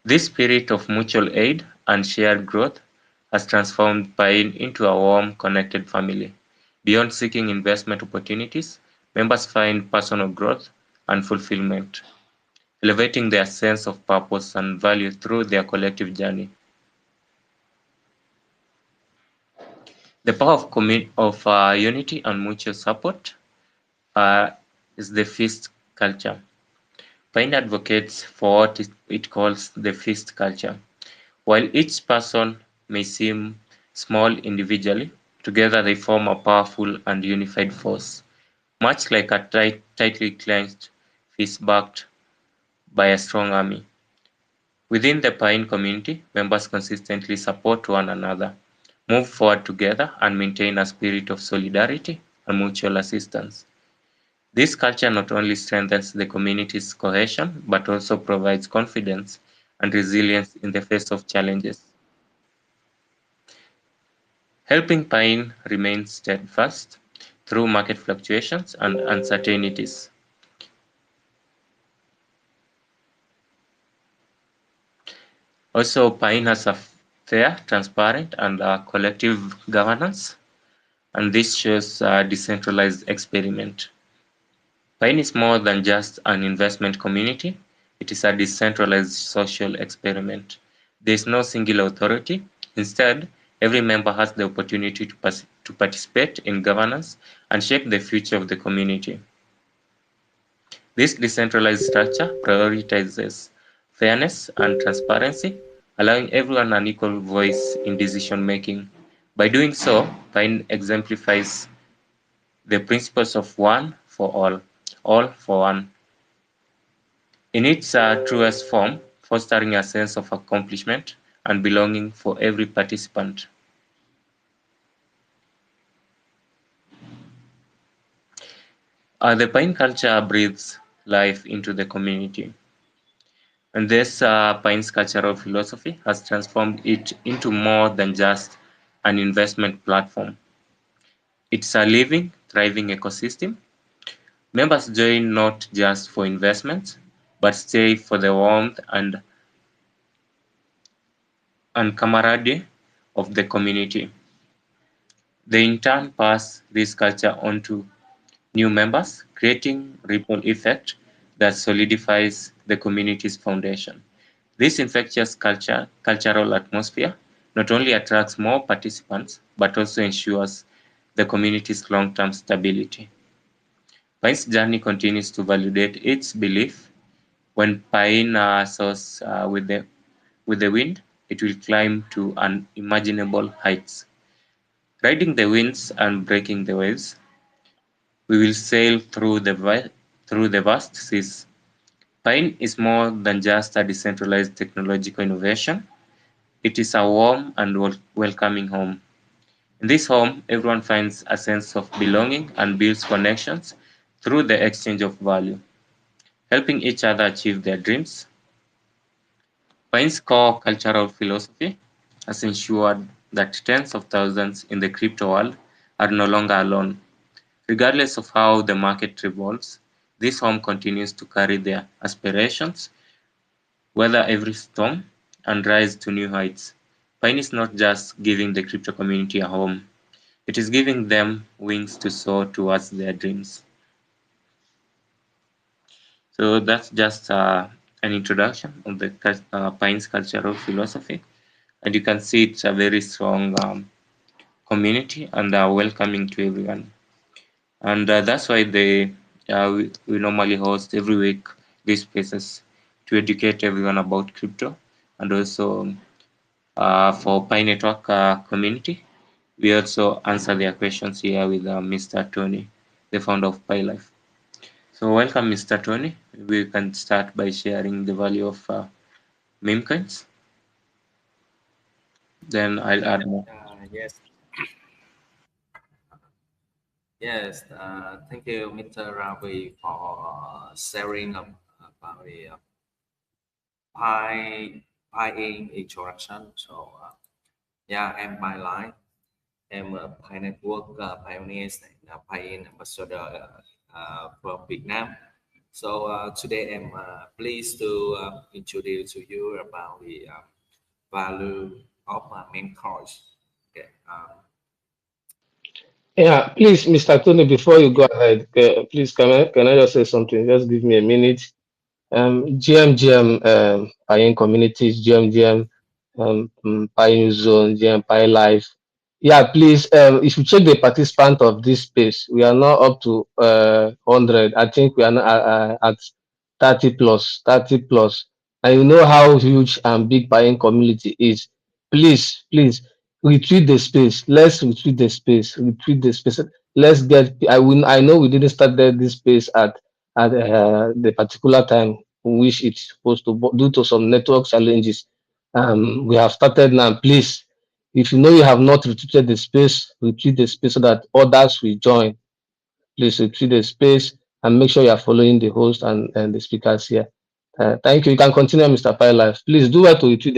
This spirit of mutual aid and shared growth has transformed Piin into a warm, connected family. Beyond seeking investment opportunities, members find personal growth and fulfillment, elevating their sense of purpose and value through their collective journey. The power of unity and mutual support uh, is the feast culture. Piin advocates for what it calls the feast culture. While each person may seem small individually, together they form a powerful and unified force, much like a tightly clenched fist backed by a strong army. Within the Piin community, members consistently support one another, move forward together, and maintain a spirit of solidarity and mutual assistance. This culture not only strengthens the community's cohesion, but also provides confidence and resilience in the face of challenges, helping Piin remain steadfast through market fluctuations and uncertainties. Also, Piin has a fair, transparent, and collective governance, and this shows a decentralized experiment. Piin is more than just an investment community, it is a decentralized social experiment. There is no single authority. Instead, every member has the opportunity to participate in governance and shape the future of the community. This decentralized structure prioritizes fairness and transparency, allowing everyone an equal voice in decision-making. By doing so, Piin exemplifies the principles of one for all for one, in its truest form, fostering a sense of accomplishment and belonging for every participant. The Piin culture breathes life into the community, and this Pine's cultural philosophy has transformed it into more than just an investment platform. It's a living, thriving ecosystem. Members join not just for investments, but stay for the warmth and camaraderie of the community. They in turn pass this culture on to new members, creating ripple effect that solidifies the community's foundation. This infectious cultural atmosphere not only attracts more participants, but also ensures the community's long-term stability. Pine's journey continues to validate its belief: when Pine soars with the wind, it will climb to unimaginable heights. Riding the winds and breaking the waves, we will sail through the vast seas. Pine is more than just a decentralized technological innovation. It is a warm and welcoming home. In this home, everyone finds a sense of belonging and builds connections through the exchange of value, helping each other achieve their dreams. Pine's core cultural philosophy has ensured that tens of thousands in the crypto world are no longer alone. Regardless of how the market revolves, this home continues to carry their aspirations, weather every storm, and rise to new heights. Pine is not just giving the crypto community a home, it is giving them wings to soar towards their dreams. So that's just an introduction of the Pine's cultural philosophy. And you can see it's a very strong community and welcoming to everyone. And that's why we normally host every week these spaces to educate everyone about crypto, and also for Pi Network community. We also answer their questions here with Mr. Tony, the founder of Pi Life. So welcome, Mr. Tony. We can start by sharing the value of meme coins. Then I'll add more. Yes, yes. Thank you, Mr. Ravi, for sharing about the Pi introduction. So, yeah, I'm Pi Life. I'm a Pi Network pioneer and a Pi ambassador from Vietnam. So today I'm pleased to introduce to you about the value of mentors. Okay. Yeah, please, Mr. Tony, before you go ahead, please can I just say something? Just give me a minute. GM, Piin communities, GM, Piin Zone, GM, Piin Life. Yeah, please, if you check the participant of this space, we are now up to 100. I think we are now at 30 plus, 30 plus. And you know how huge and big Piin community is. Please, retweet the space. Let's retweet the space. Retweet the space. Let's get. I know we didn't start this space at the particular time which it's supposed to, but due to some network challenges, we have started now. Please, if you know you have not retweeted retweet the space so that others will join. Please retweet the space and make sure you are following the host and the speakers here. Thank you. You can continue, Mr. Life. Please do well to retweet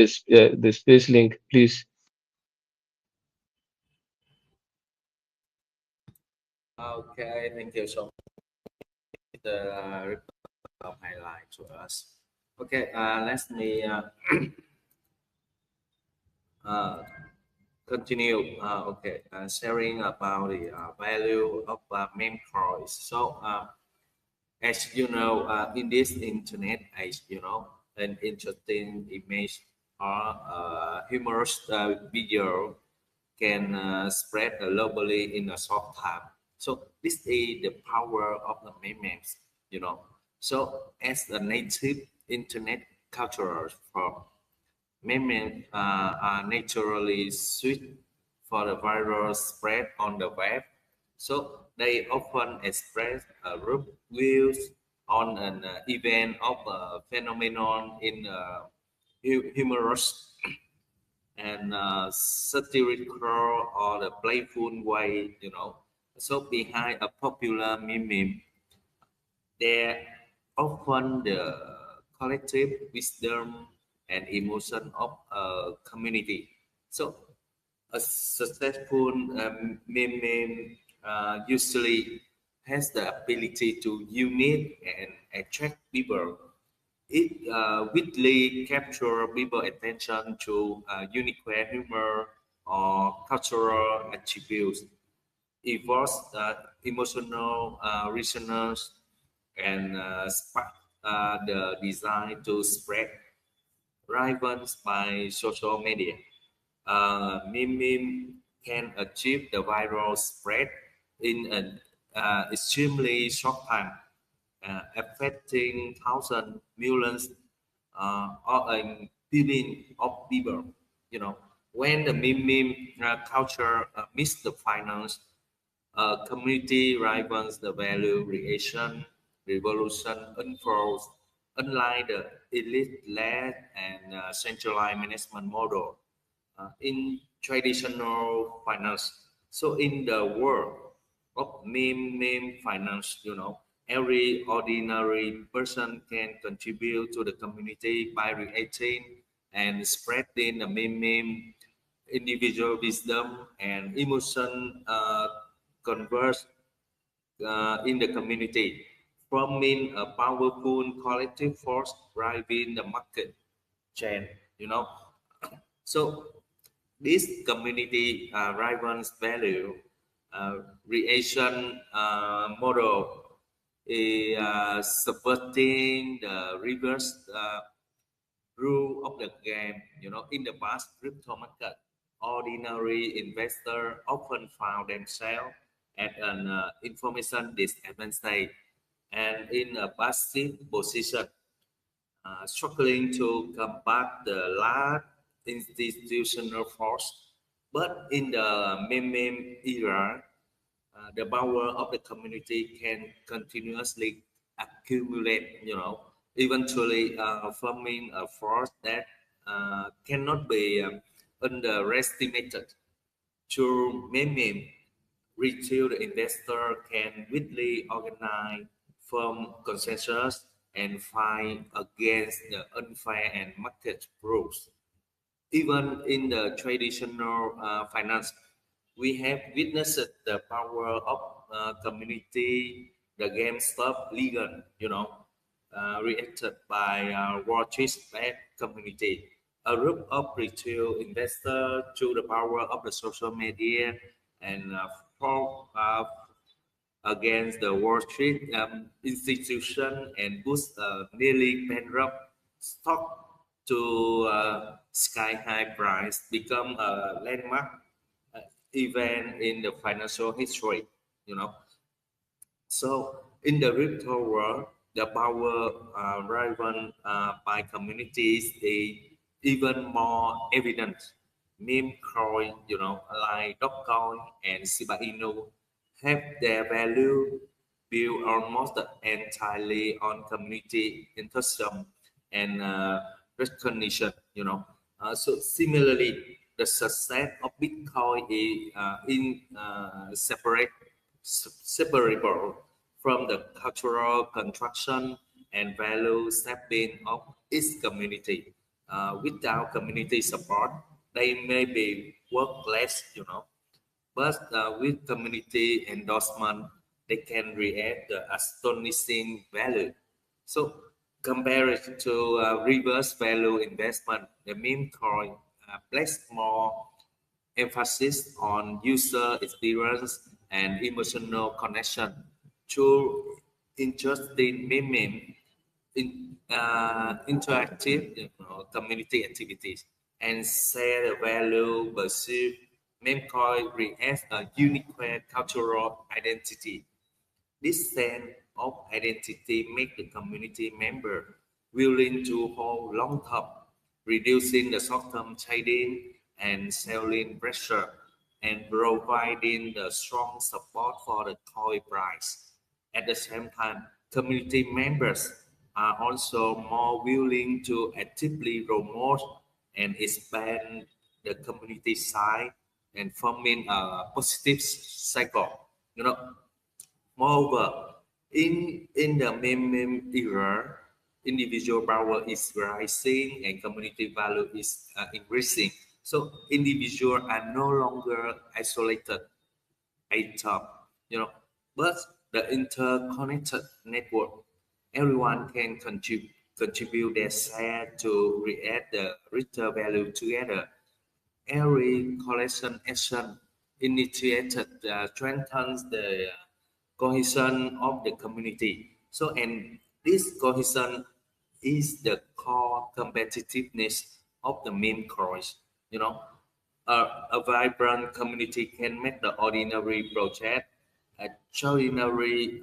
the space link, please. Okay, thank you so much. The highlight to us. Okay, let me uh, continue. Okay, sharing about the value of mentors. So, as you know, in this internet age, an interesting image or humorous video can spread globally in a short time. So this is the power of the memes, you know. So as a native internet culture from memes are naturally suited for the viral spread on the web. So they often express group views on an event of a phenomenon in a humorous and satirical or the playful way, So behind a popular meme, there often the collective wisdom and emotion of a community. So a successful meme usually has the ability to unite and attract people. It widely capture people attention to unique humor or cultural attributes. It was emotional resonance and spark the desire to spread rivals by social media. Meme can achieve the viral spread in an extremely short time, affecting thousands, millions, or a billion of people. When the meme culture meets the finance, community rivals the value creation revolution unfolds, unlike the elite-led and centralized management model in traditional finance. So in the world of meme finance, every ordinary person can contribute to the community by creating and spreading the meme individual wisdom and emotion converse in the community, forming a powerful collective force driving the market chain. You know, so this community driven value creation model is subverting the reverse rule of the game. In the past crypto market, ordinary investor often found themselves at an information disadvantage and in a passive position, struggling to combat the large institutional force. But in the meme era, the power of the community can continuously accumulate, eventually forming a force that cannot be underestimated. Through meme, retail investor can widely organize, form consensus, and fight against the unfair and market rules. Even in the traditional finance, we have witnessed the power of community, the GameStop legal, reacted by Wall Street community, a group of retail investors through the power of the social media and fought against the Wall Street institution and pushed nearly bankrupt stock to sky high price, become a landmark uh, event in the financial history. You know, so in the crypto world, the power driven by communities is even more evident. Meme coin, like Dogecoin and Shiba Inu, have their value built almost entirely on community enthusiasm and recognition. So similarly, the success of Bitcoin is separable from the cultural construction and value shaping of its community. Without community support, they may be worthless, but with community endorsement, they can create the astonishing value. So, compared to reverse value investment, the meme coin places more emphasis on user experience and emotional connection through interesting meme interactive community activities and share the value perceived Memcoin creates a unique cultural identity. This sense of identity makes the community member willing to hold long term, reducing the short-term trading and selling pressure and providing the strong support for the coin price. At the same time, community members are also more willing to actively promote and expand the community side and forming a positive cycle. You know, Moreover, in the meme era, individual power is rising and community value is increasing. So individuals are no longer isolated atoms, but the interconnected network. Everyone can contribute their share to create the greater value together. Every collection action initiated strengthens the cohesion of the community. So, and this cohesion is the core competitiveness of the meme course. You know, a vibrant community can make the ordinary project extraordinary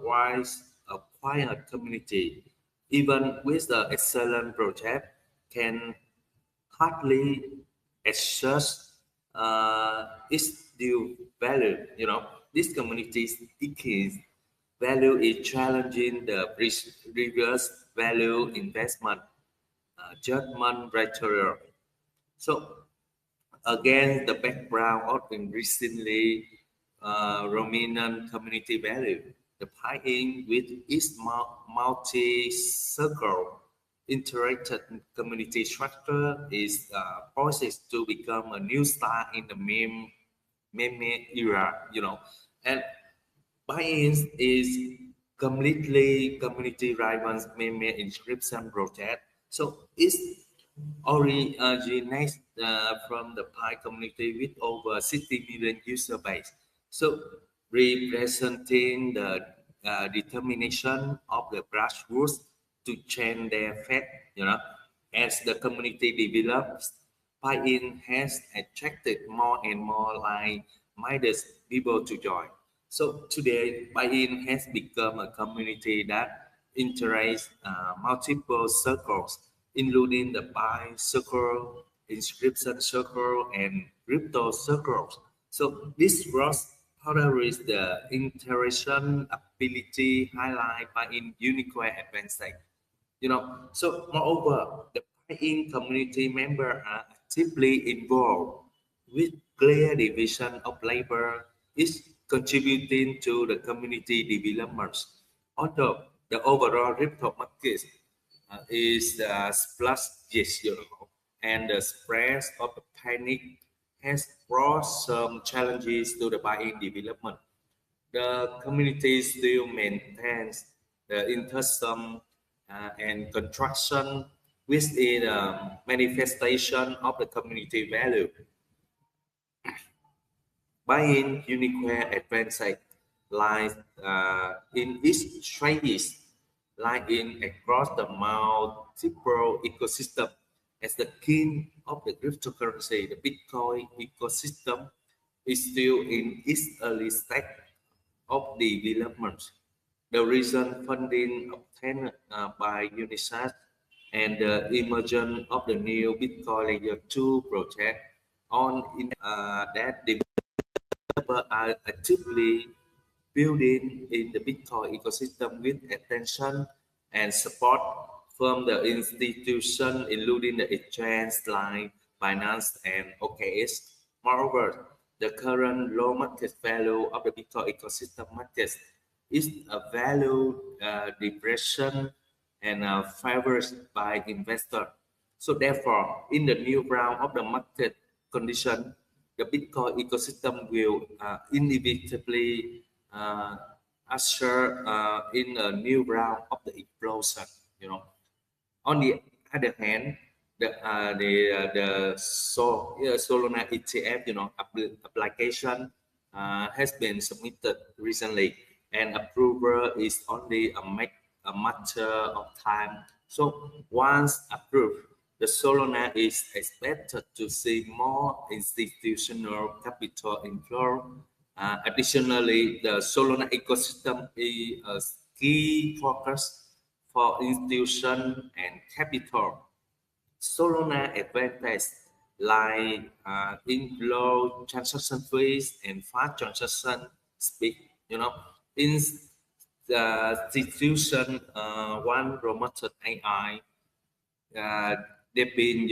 wise a quiet community. Even with the excellent project, can hardly assess its due value. This community's decades value is challenging the previous value investment judgment criteria. So, against the background of increasingly dominant community value, the Piin with its multi-circle interactive community structure is poised to become a new star in the meme era, and Piin is completely community-driven meme inscription project. So it's originates from the Pi community with over 60 million user base. So representing the determination of the grassroots to change their fate, as the community develops, Pi-in has attracted more and more like-minded people to join. So today, Pi-in has become a community that integrates multiple circles, including the Pi circle, inscription circle, and crypto circles. So this cross powders the interaction ability highlighted by in unique advanced. So moreover, the buy-in community members are actively involved with clear division of labor is contributing to the community development. Although the overall crypto market is splash, yes, and the spread of the panic has brought some challenges to the buy-in development. The community still maintains the intersum and contraction, which is a manifestation of the community value. Buying unique advantage lies in its strategies, lying across the multiple ecosystem. As the king of the cryptocurrency, the Bitcoin ecosystem is still in its early stage of development. The recent funding obtained by Unisat and the emergence of the new Bitcoin Layer 2 project on that developers are actively building in the Bitcoin ecosystem with attention and support from the institution, including the exchange like Binance and OKX. Moreover, the current low market value of the Bitcoin ecosystem market is a value depression and favored by investors. So therefore, in the new round of the market condition, the Bitcoin ecosystem will inevitably usher in a new round of the explosion. You know, on the other hand, the Solana ETF, application has been submitted recently, and approval is only a matter of time. So once approved, the Solana is expected to see more institutional capital inflow. Additionally, the Solana ecosystem is a key focus for institution and capital. Solana advantage lie in low transaction fees and fast transaction speed. In the institution, one promoted AI, they've been,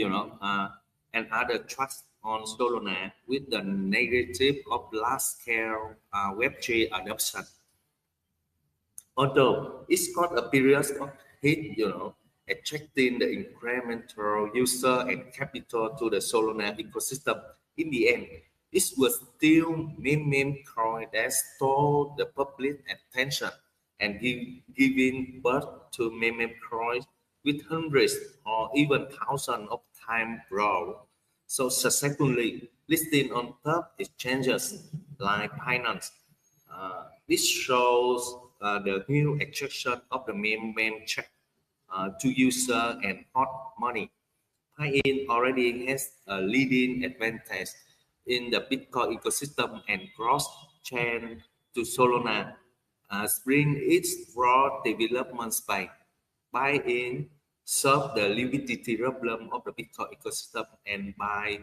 and other trust on Solana with the negative of large-scale Web3 adoption. Although it's got a period of hit, attracting the incremental user and capital to the Solana ecosystem, in the end, it was still meme coin that stole the public attention and giving birth to meme coins with hundreds or even thousands of time grow. So successfully listing on top exchanges like Binance. This shows the new attraction of the meme check to user and hot money. Piin already has a leading advantage in the Bitcoin ecosystem and cross-chain to Solana, bring its broad development by Piin solve the liquidity problem of the Bitcoin ecosystem, and by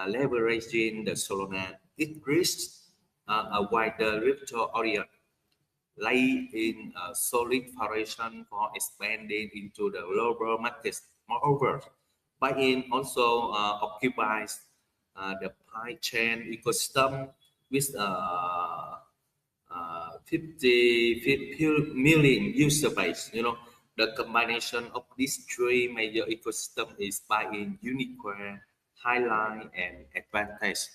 leveraging the Solana, it reaches a wider crypto audience, lay in a solid foundation for expanding into the global markets. Moreover, Piin also occupies the Pi chain ecosystem with 50 million user base. The combination of these three major ecosystems is Piin unique highlight and advantage,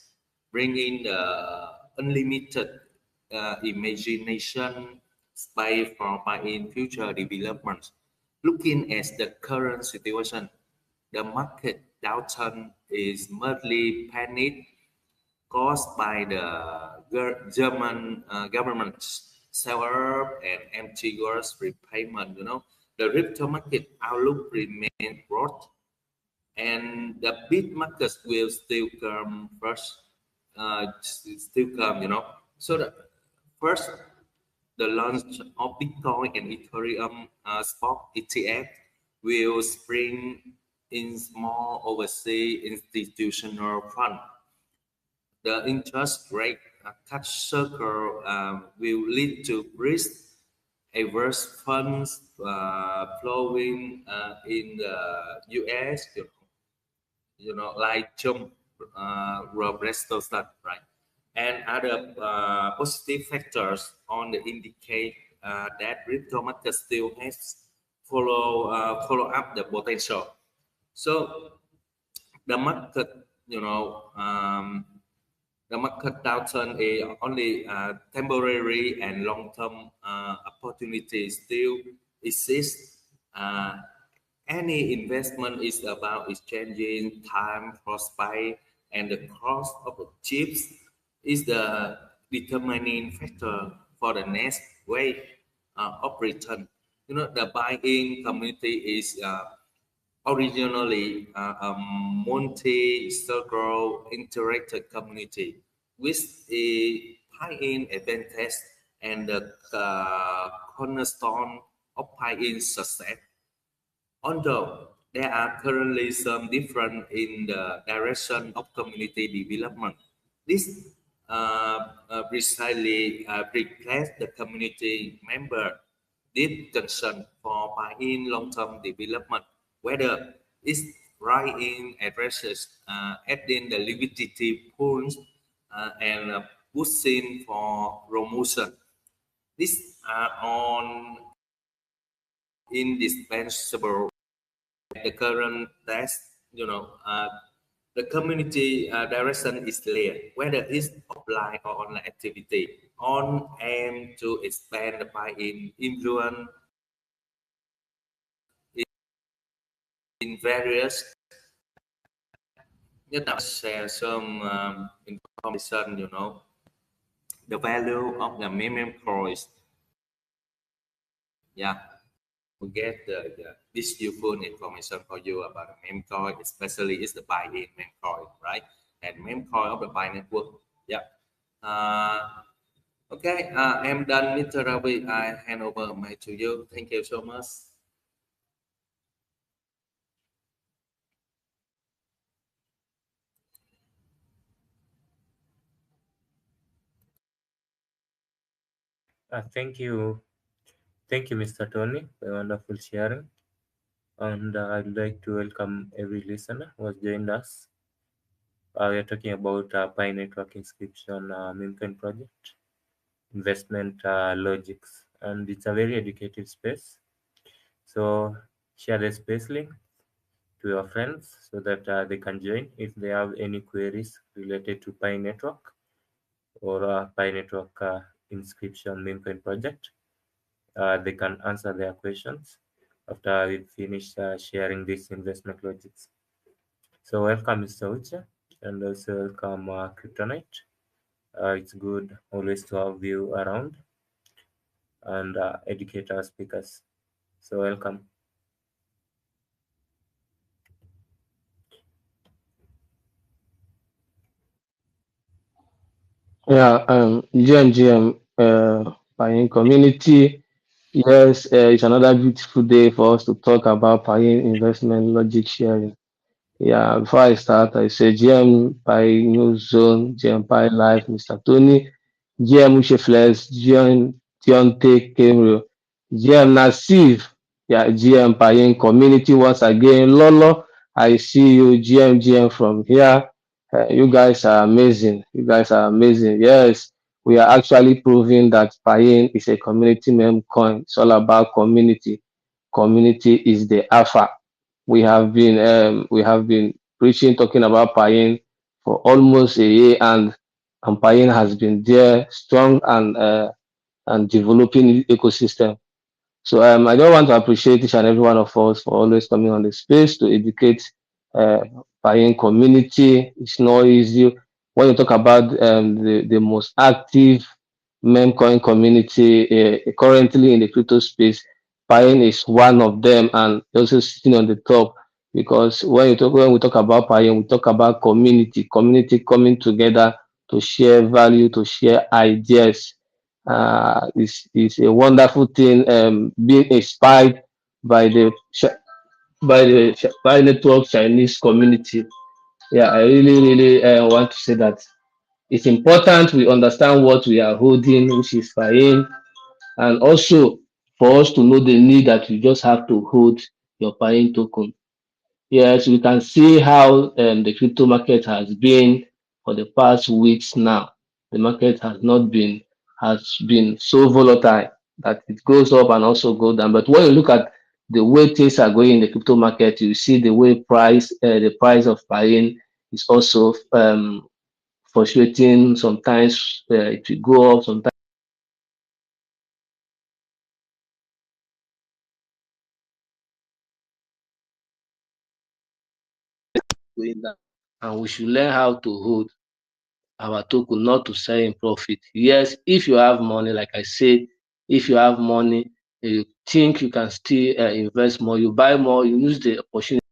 bringing the unlimited imagination space for Piin future development. Looking at the current situation, the market downturn is merely panic caused by the German government's seller and empty goods repayment. The crypto market outlook remains broad, and the big markets will still come first. Still come. So first, the launch of Bitcoin and Ethereum spot ETF will spring in small overseas institutional fund. The interest rate cut circle will lead to risk averse funds flowing in the US, like Trump, Rob Restosan, right? And other positive factors on the indicate that crypto market still has follow up the potential. So the market, the market downturn is only temporary, and long-term opportunities still exists. Any investment is about exchanging time, prospect, and the cost of the chips is the determining factor for the next wave of return. The buy-in community is originally a multi-circle interactive community with a buy-in event test and the cornerstone of buy-in success. Although there are currently some difference in the direction of community development, this precisely reflects the community member deep concern for buy-in long-term development, whether it's right in addresses adding the liquidity pools and pushing for promotion. These are all indispensable the current test, the community direction is clear, whether it's offline or online activity, on aim to expand the buy-in influence in various. Share some information, the value of the meme coins. Yeah. To get this useful information for you about the meme coin, especially is the buy-in meme coin, right? And meme coin of the Piin Network. Yeah. Okay, I'm done, Mr. Ravi. I hand over mic to you. Thank you so much. Thank you, Mr. Tony, for wonderful sharing. And I'd like to welcome every listener who has joined us. We are talking about Pi Network Inscription Mimpen project, investment logics, and it's a very educative space. So share the space link to your friends so that they can join if they have any queries related to Pi Network or Pi Network inscription Mimpen project. They can answer their questions after we finish sharing this investment logics. So welcome, Mr. Ucha, and also welcome, Kryptonite. It's good always to have you around and educate our speakers. So welcome. Yeah, GMGM, Piin community. Yes, it's another beautiful day for us to talk about Piin investment logic sharing. Yeah, before I start, I say GM Pi New Zone, GM Pi Live, Mr. Tony, GM Usheflex, GM Deontay Camero, GM Nasif, yeah, GM Payin Community once again. Lolo, I see you, GM from here. You guys are amazing. You guys are amazing. Yes, we are actually proving that Payin is a community meme coin. It's all about community. Community is the alpha. We have been preaching, talking about Payin for almost a year, and Payin has been there, strong and developing ecosystem. So I don't want to appreciate each and every one of us for always coming on the space to educate uh, buying community. It's not easy. When you talk about the most active memcoin community currently in the crypto space, buying is one of them and also sitting on the top because when we talk about buying, we talk about community coming together to share value, to share ideas is a wonderful thing. Being inspired by by network Chinese community. Yeah, I really want to say that it's important we understand what we are holding, which is fine, and also for us to know the need that you just have to hold your buying token. Yes, we can see how the crypto market has been for the past weeks now. The market has been so volatile that it goes up and also go down. But when you look at the way things are going in the crypto market, you see the way the price of buying is also fluctuating. Sometimes it will go up, sometimes going down, and we should learn how to hold our token, not to sell in profit. Yes, if you have money, like I said, if you have money, you think you can still invest more, you buy more, you use the opportunity.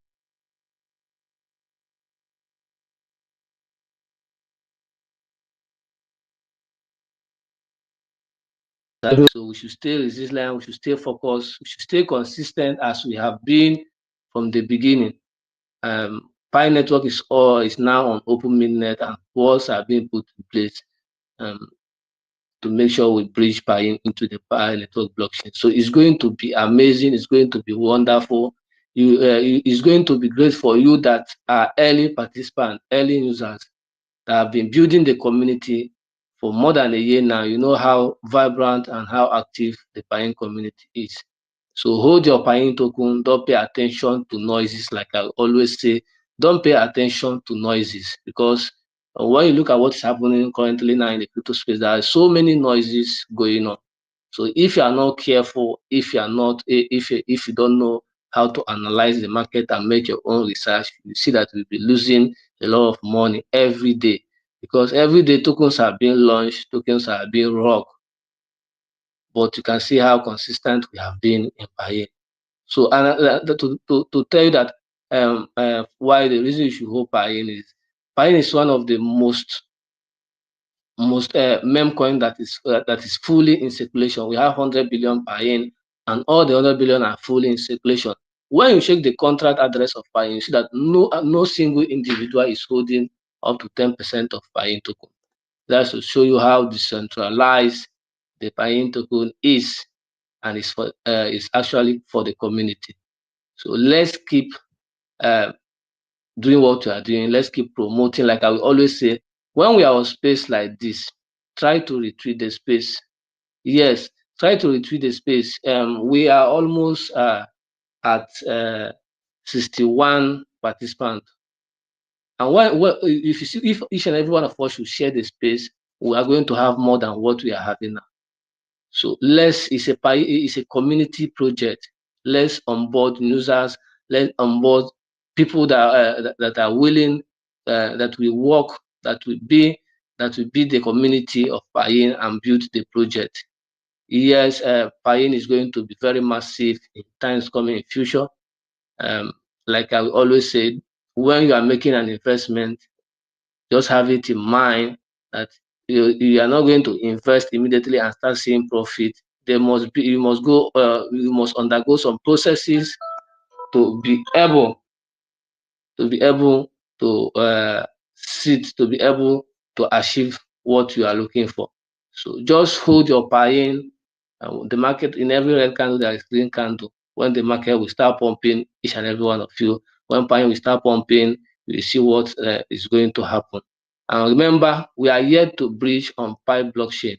So we should stay resilient, we should stay focused, we should stay consistent as we have been from the beginning. Pi Network is now on Open Mainnet, and walls are being put in place to make sure we bridge Pi into the Pi Network blockchain. So it's going to be amazing. It's going to be wonderful. It's going to be great for you that are early participants, early users that have been building the community for more than a year now. You know how vibrant and how active the Pi community is. So hold your Pi token. Don't pay attention to noises. Like I always say, don't pay attention to noises, because when you look at what's happening currently now in the crypto space, there are so many noises going on. So if you are not careful, if you are not, if you don't know how to analyze the market and make your own research, you see that we'll be losing a lot of money every day, because every day tokens are being launched, tokens are being rocked. But you can see how consistent we have been in Pi. So, and to tell you that why the reason you should hold Pi is one of the most meme coin that is fully in circulation. We have 100 billion Pi, and all the 100 billion are fully in circulation. When you check the contract address of Pi, you see that no single individual is holding up to 10% of Pi token. That's to show you how decentralized the Pi token is, and it's actually for the community. So let's keep doing what we are doing. Let's keep promoting. Like I will always say, when we are on space like this, try to retweet the space. Yes, try to retweet the space. We are almost at 61 participants. And if you see, if each and every one of us should share the space, we are going to have more than what we are having now. So it's a community project. Let's onboard users. Let's onboard people that are willing, that will work, that will be the community of Piin and build the project. Yes, Piin is going to be very massive in times coming in future. Like I always say, when you are making an investment, just have it in mind that you are not going to invest immediately and start seeing profit. You must undergo some processes to be able to be able to achieve what you are looking for. So just hold your Pi. The market, in every red candle there is green candle. When the market will start pumping, each and every one of you, when Pi will start pumping, you see what is going to happen. And remember, we are yet to bridge on Pi blockchain.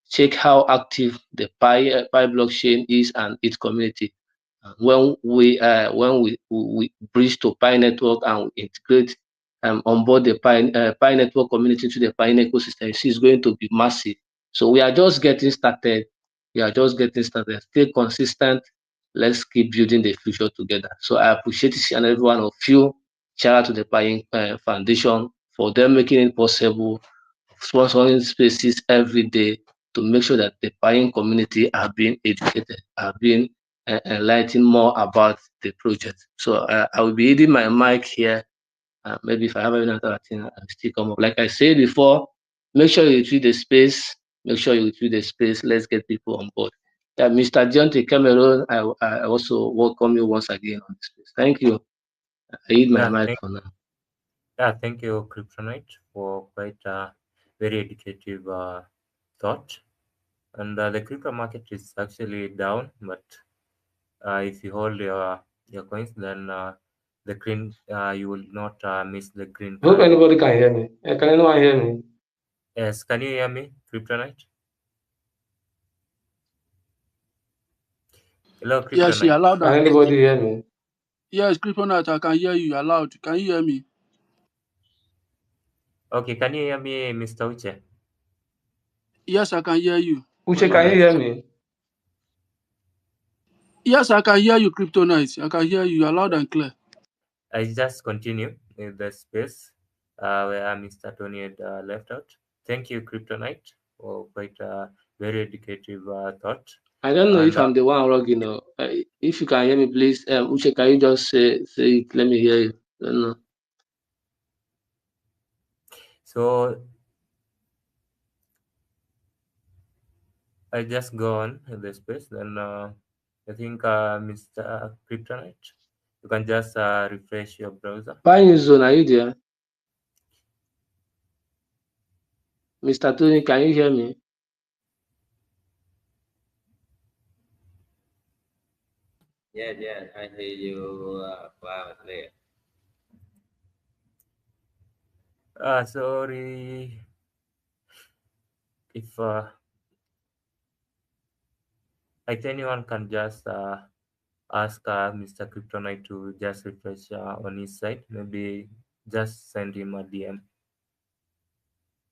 Check how active the Pi blockchain is and its community. When we bridge to Pi network and we integrate onboard the Pi network community to the Pi ecosystem, it's going to be massive. So we are just getting started. We are just getting started. Stay consistent. Let's keep building the future together. So I appreciate each and every one of you. Shout out to the Pi Foundation for them making it possible, sponsoring spaces every day to make sure that the Pi community are being educated, are being enlightened more about the project. So I will be hitting my mic here. Maybe if I have another thing, I'll still come up. Like I said before, make sure you treat the space. Make sure you treat the space. Let's get people on board. Yeah, Mr. John T. Cameron, I also welcome you once again on this space. Thank you. I hit my mic for now. Yeah, thank you, Kryptonite, for quite a very educative thought. And the crypto market is actually down, but if you hold your coins, then the green you will not miss the green. I hope anybody can hear me. Can anyone hear me? Yes, can you hear me, Kryptonite? Hello, Kryptonite. Yes, you're loud. Can anybody hear me? Yes, Kryptonite, I can hear you. You're loud. Can you hear me? Okay, can you hear me, Mr. Uche? Yes, I can hear you. Uche, can you hear me? Yes, I can hear you, Kryptonite. I can hear you. You're loud and clear. I just continue. in the space where Mr. Tony had left out. Thank you, Kryptonite, for quite a very educative thought. I don't know if And I'm the one wrong, if you can hear me, please, Uche, can you just say it? Let me hear you. I don't know. so I just go on in the space. Then I think Mr. Kryptonite, you can just refresh your browser. Fine zone, are you there? Mr. Tony, can you hear me? Yeah, I hear you loud and clear. Sorry if if anyone can just ask Mr. Kryptonite to just refresh on his side. Maybe just send him a DM.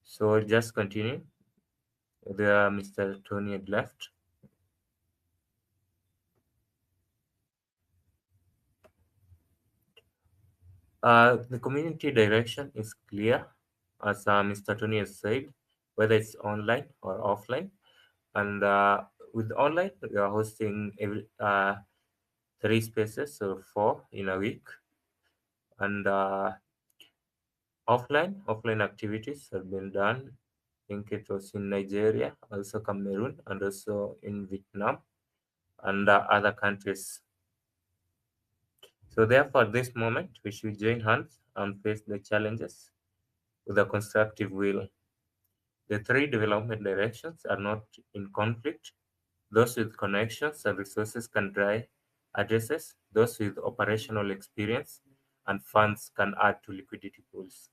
So just continue. There, Mr. Tony had left. The community direction is clear, as Mr. Tony has said, whether it's online or offline. And with online, we are hosting every 3 spaces or 4 in a week. And offline activities have been done. I think it was in Nigeria, also Cameroon, and also in Vietnam and other countries. So therefore, at this moment, we should join hands and face the challenges with a constructive will. The 3 development directions are not in conflict. Those with connections and resources can drive addresses. Those with operational experience and funds can add to liquidity pools.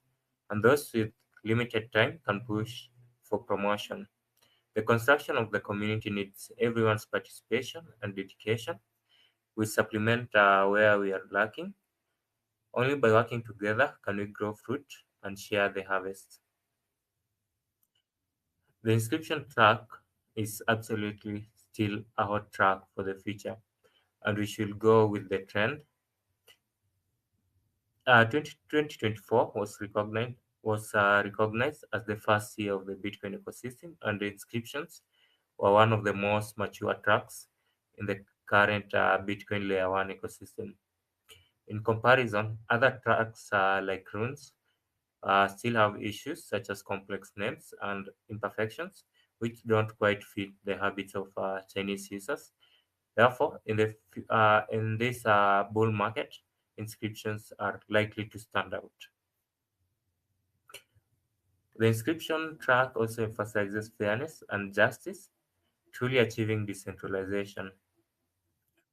And those with limited time can push for promotion. The construction of the community needs everyone's participation and dedication. We supplement where we are lacking. Only by working together can we grow fruit and share the harvest. The inscription track is absolutely still a hot track for the future, and we should go with the trend. 2024 was recognized as the first year of the Bitcoin ecosystem, and the inscriptions were one of the most mature tracks in the current Bitcoin Layer 1 ecosystem. In comparison, other tracks like runes still have issues such as complex names and imperfections, which don't quite fit the habits of Chinese users. Therefore, in this bull market, inscriptions are likely to stand out. The inscription track also emphasizes fairness and justice, truly achieving decentralization.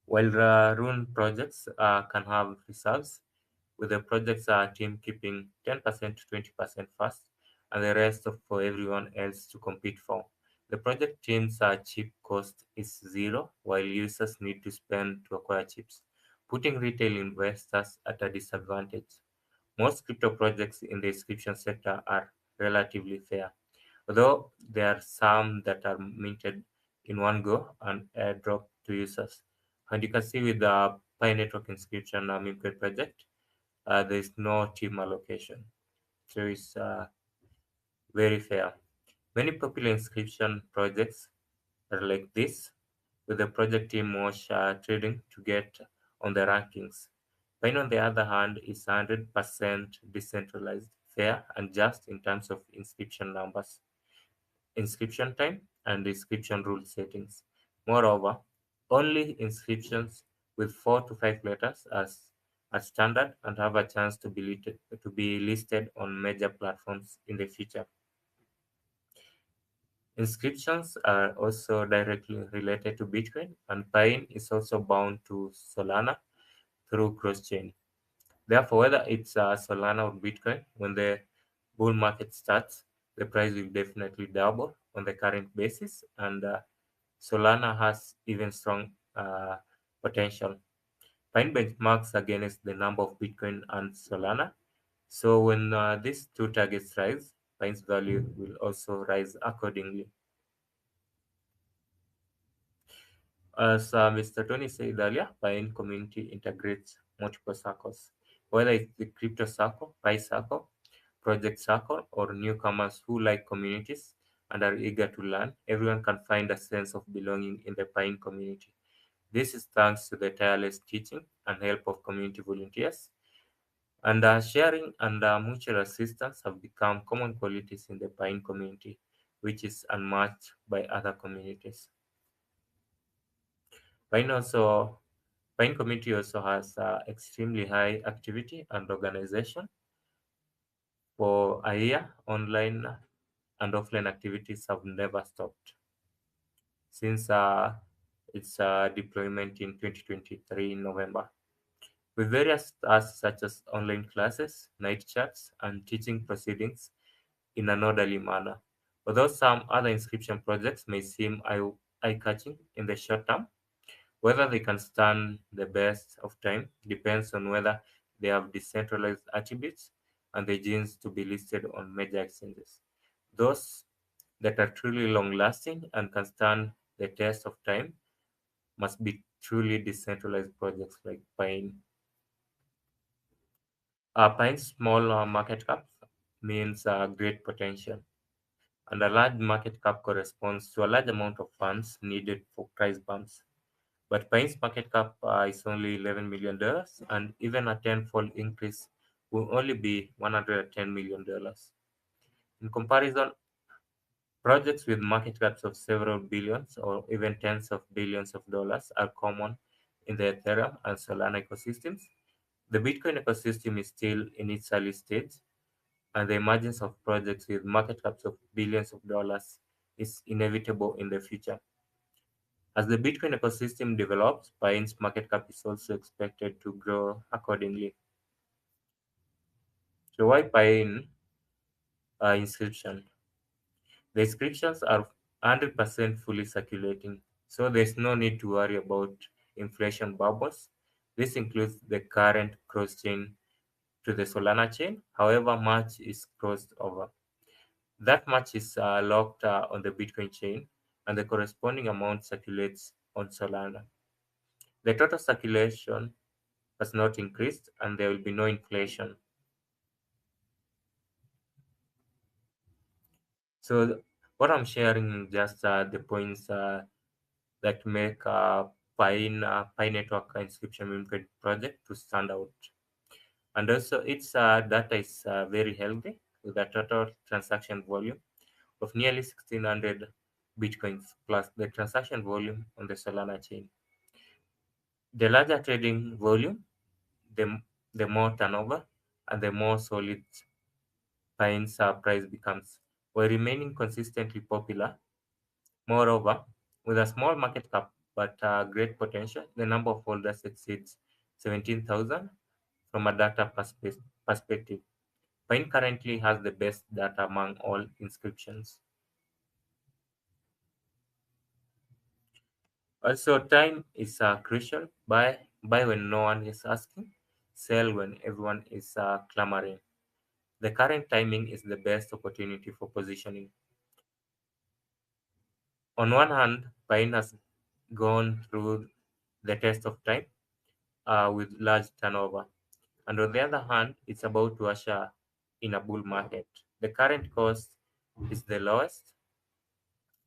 While rune projects can have reserves, with the project's team keeping 10% to 20% first and the rest for everyone else to compete for. The project team's chip cost is zero, while users need to spend to acquire chips, putting retail investors at a disadvantage. Most crypto projects in the inscription sector are relatively fair, although there are some that are minted in one go and airdrop to users. And you can see with the Pi Network inscription Mimkit project, there is no team allocation. So it's very fair. Many popular inscription projects are like this, with the project team most trading to get on the rankings. Pine, on the other hand, is 100% decentralized, fair, and just in terms of inscription numbers, inscription time, and inscription rule settings. Moreover, only inscriptions with 4 to 5 letters are standard and have a chance to be listed on major platforms in the future. Inscriptions are also directly related to Bitcoin, and Pine is also bound to Solana through cross-chain. Therefore, whether it's Solana or Bitcoin, when the bull market starts, the price will definitely double on the current basis, and Solana has even strong potential. Pine benchmarks against the number of Bitcoin and Solana. So when these two targets rise, Pine's value will also rise accordingly. As Mr. Tony said earlier, Pine community integrates multiple circles. whether it's the crypto circle, Pi circle, project circle, or newcomers who like communities and are eager to learn. Everyone can find a sense of belonging in the Piin community. This is thanks to the tireless teaching and help of community volunteers. And sharing and mutual assistance have become common qualities in the Piin community, which is unmatched by other communities. Piin also Piin community also has extremely high activity and organization. For a year, online and offline activities have never stopped since its deployment in 2023 in November. With various tasks such as online classes, night chats, and teaching proceedings in an orderly manner. Although some other inscription projects may seem eye-catching in the short term, whether they can stand the best of time depends on whether they have decentralized attributes and the genes to be listed on major exchanges. Those that are truly long-lasting and can stand the test of time must be truly decentralized projects like Pine. Pine's small market cap means great potential, and a large market cap corresponds to a large amount of funds needed for price bumps. But Pine's market cap is only $11 million, and even a tenfold increase will only be $110 million. In comparison, projects with market caps of several billions or even tens of billions of dollars are common in the Ethereum and Solana ecosystems. The Bitcoin ecosystem is still in its early stage, and the emergence of projects with market caps of billions of dollars is inevitable in the future. As the Bitcoin ecosystem develops, Pine's market cap is also expected to grow accordingly. So why Pine inscription? The inscriptions are 100% fully circulating, so there's no need to worry about inflation bubbles. This includes the current cross-chain to the Solana chain. However, much is crossed over. That much is locked on the Bitcoin chain, and the corresponding amount circulates on Solana. The total circulation has not increased, and there will be no inflation. So, what I'm sharing just the points that make Pi Network Inscription Mimicry project to stand out. And also, its data is very healthy with a total transaction volume of nearly 1,600 bitcoins plus the transaction volume on the Solana chain. The larger trading volume, the more turnover, and the more solid Pine's price becomes, while remaining consistently popular. Moreover, with a small market cap but great potential, the number of holders exceeds 17,000 from a data perspective. Pine currently has the best data among all inscriptions. Also, time is crucial. Buy when no one is asking, sell when everyone is clamoring. The current timing is the best opportunity for positioning. On one hand, Pine has gone through the test of time with large turnover, and on the other hand, it's about to usher in a bull market. The current cost is the lowest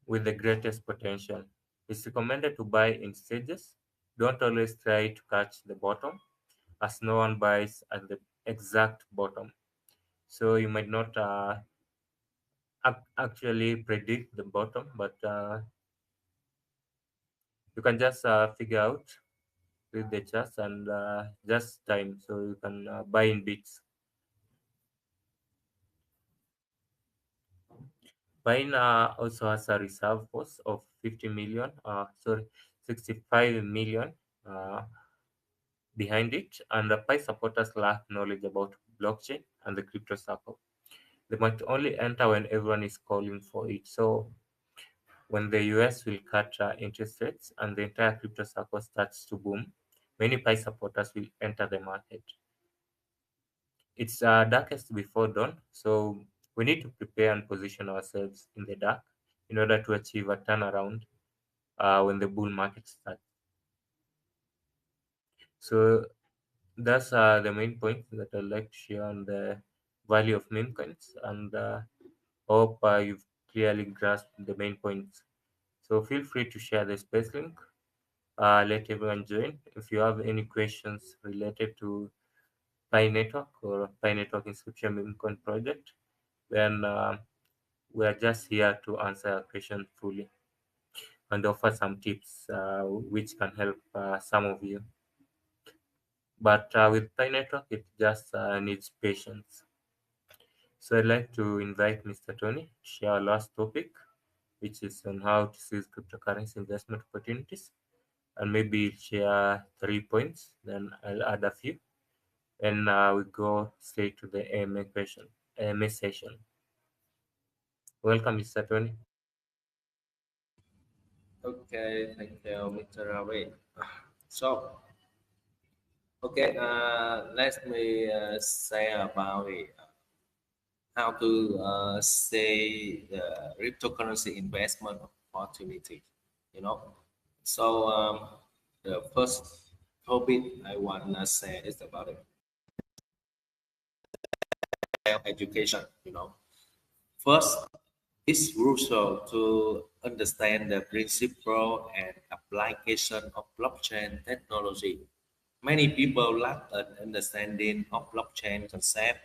with the greatest potential. It's recommended to buy in stages. Don't always try to catch the bottom, as no one buys at the exact bottom. So you might not actually predict the bottom, but you can just figure out with the charts and just time. So you can buy in bits. Pine also has a reserve force of 65 million uh, behind it, and the Pi supporters lack knowledge about blockchain and the crypto circle. They might only enter when everyone is calling for it. So when the US will cut interest rates and the entire crypto circle starts to boom, many Pi supporters will enter the market. It's darkest before dawn, so we need to prepare and position ourselves in the dark in order to achieve a turnaround when the bull market starts. So That's the main point that I'd like to share on the value of meme coins, and hope you've clearly grasped the main points. So feel free to share the space link. Let everyone join. If you have any questions related to Pi Network or Pi Network Inscription Meme Coin project, then we are just here to answer your question fully and offer some tips which can help some of you. But with Pi Network, it just needs patience. So I'd like to invite Mr. Tony to share our last topic, which is on how to seize cryptocurrency investment opportunities. And maybe share 3 points, then I'll add a few. And we go straight to the AMA session. Welcome, Mr. Tony. Okay, thank you, Mr. Ravi. So, okay, let me say about it, how to say the cryptocurrency investment opportunity. You know, so the first topic I want to say is about education. First, it's crucial to understand the principle and application of blockchain technology. Many people lack an understanding of blockchain concept,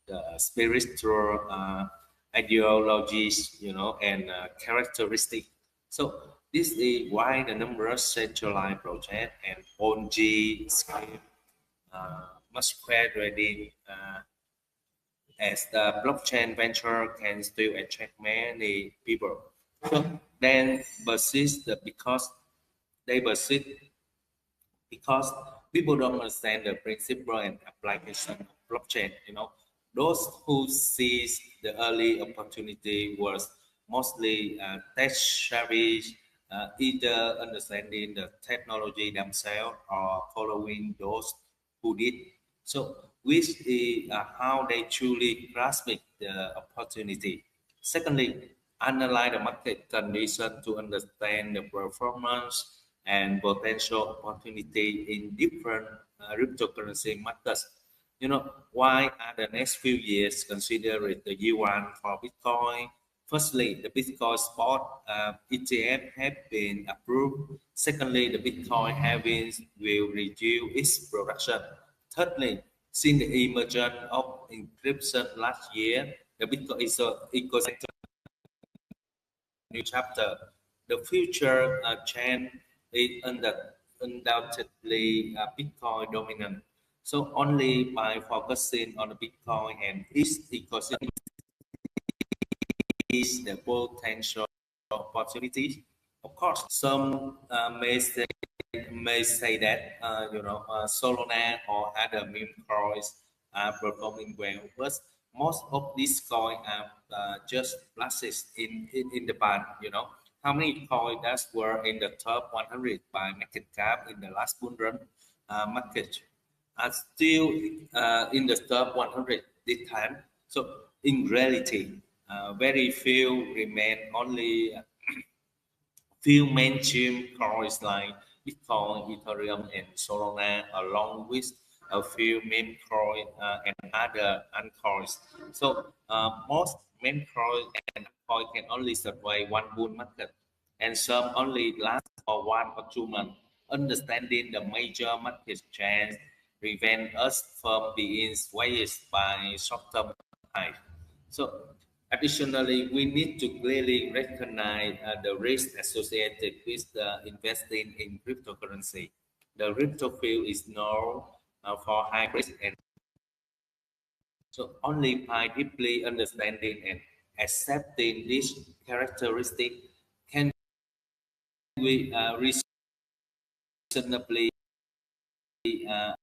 the spiritual ideologies, and characteristics. So this is why the numerous centralized projects and Ponzi scheme must ready as the blockchain venture can still attract many people. So then persist because they persist because people don't understand the principle and application of blockchain. Those who seized the early opportunity was mostly tech savvy, either understanding the technology themselves or following those who did. So, which is how they truly grasp the opportunity. Secondly, analyze the market condition to understand the performance and potential opportunity in different cryptocurrency markets. Why are the next few years considered the year one for Bitcoin? Firstly, the Bitcoin spot ETF have been approved. Secondly, the Bitcoin halving will reduce its production. Thirdly, since the emergence of encryption last year, the Bitcoin is a ecosystem new chapter. The future trend is undoubtedly Bitcoin dominant. So only by focusing on the Bitcoin and its ecosystem is the potential opportunity. Of course, some may say that Solana or other meme coins are performing well, but most of these coins are just flashes in the pan. How many coins that were in the top 100 by market cap in the last bull run market are still in the top 100 this time. So in reality, very few remain. Only few mainstream coins like Bitcoin, Ethereum, and Solana, along with a few meme coins and other altcoins. So most meme coins and altcoins can only survive one bull market, and some only last for 1 or 2 months. Understanding the major market trends prevent us from being swayed by short-term hype. So additionally, we need to clearly recognize the risk associated with investing in cryptocurrency. The crypto field is known for high risk, and so only by deeply understanding and accepting this characteristic can we reasonably uh,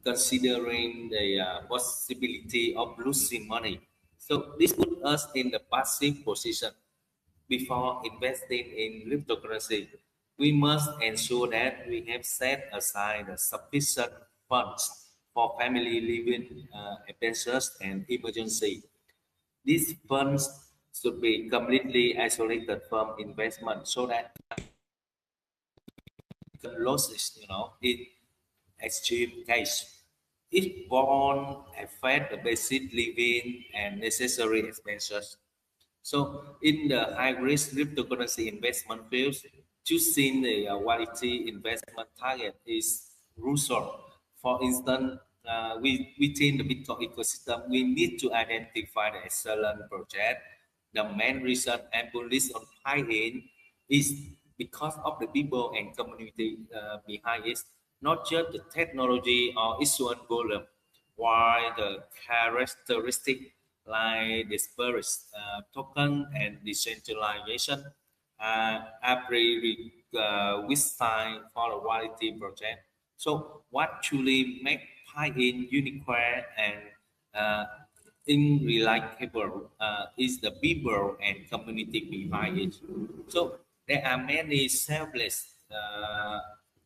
considering the possibility of losing money. So this puts us in the passive position. Before investing in cryptocurrency, we must ensure that we have set aside sufficient funds for family living expenses and emergency. These funds should be completely isolated from investment so that losses, in extreme case. It won't affect the basic living and necessary expenses. So in the high-risk cryptocurrency investment fields, choosing the quality investment target is crucial. For instance, within the Bitcoin ecosystem, we need to identify the excellent project. The main reason I'm bullish on Piin is because of the people and community behind it, not just the technology or issuance volume. While the characteristic like dispersed token and decentralization are prerequisite for a quality project. So what truly makes Piin unique and uh, unreliable is the people and community behind it. So there are many selfless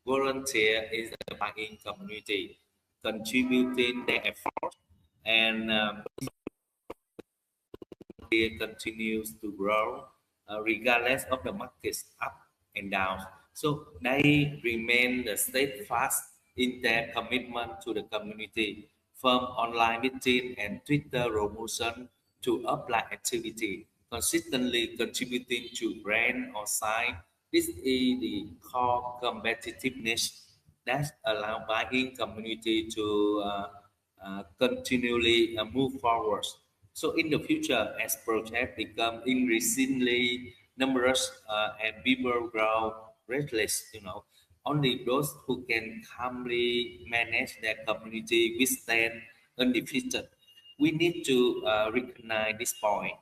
volunteers in the Piin community contributing their effort and it continues to grow regardless of the market's up and down. So they remain the steadfast in their commitment to the community, from online meeting and Twitter promotion to offline activity, consistently contributing to brand or site. This is the core competitiveness that allow buying community to continually move forward. So in the future, as projects become increasingly numerous and people grow restless, only those who can calmly manage their community will stand undefeated. We need to recognize this point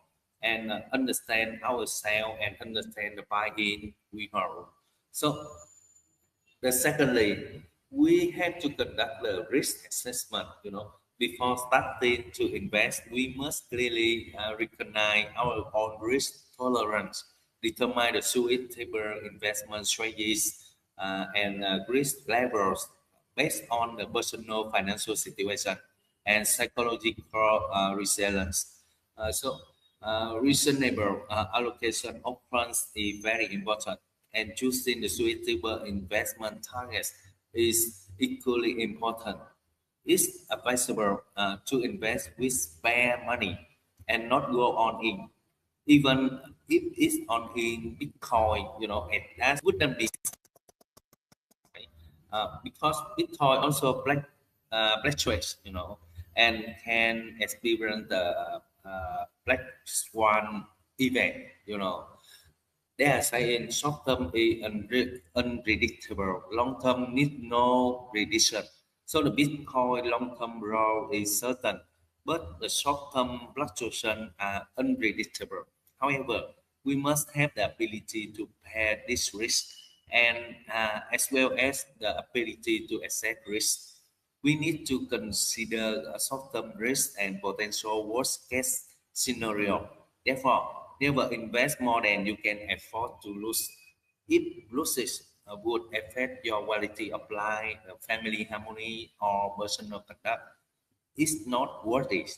and understand ourselves and understand the buy-in we hold. So secondly, we have to conduct the risk assessment. Before starting to invest, we must clearly recognize our own risk tolerance, determine the suitable investment strategies and risk levels based on the personal financial situation and psychological resilience. Reasonable allocation of funds is very important, and choosing the suitable investment targets is equally important. It's advisable to invest with spare money and not go on in, even if it's on in Bitcoin, and that wouldn't be because Bitcoin also fluctuates, and can experience the black swan event, They are saying short term is unpredictable, long term need no prediction. So the Bitcoin long term role is certain, but the short term fluctuation are unpredictable. However, we must have the ability to bear this risk and as well as the ability to accept risk. We need to consider short-term risk and potential worst-case scenario. Therefore, never invest more than you can afford to lose. If losses would affect your quality of life, family harmony, or personal conduct, is not worth it.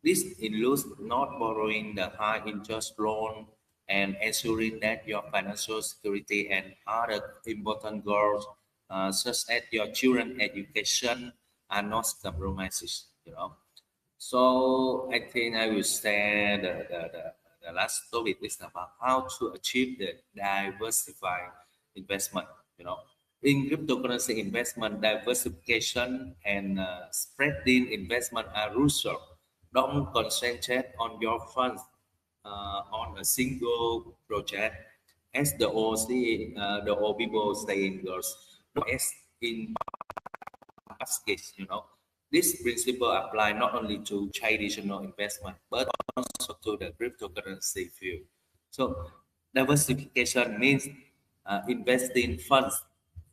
This includes not borrowing the high interest loan and ensuring that your financial security and other important goals, such as your children education, are not compromises. So I think I will share the last topic is about how to achieve the diversified investment. In cryptocurrency investment, diversification and spreading investment are crucial. Don't concentrate on your funds on a single project, as the old people say in girls, not as in baskets. This principle apply not only to traditional investment but also to the cryptocurrency field. So diversification means investing funds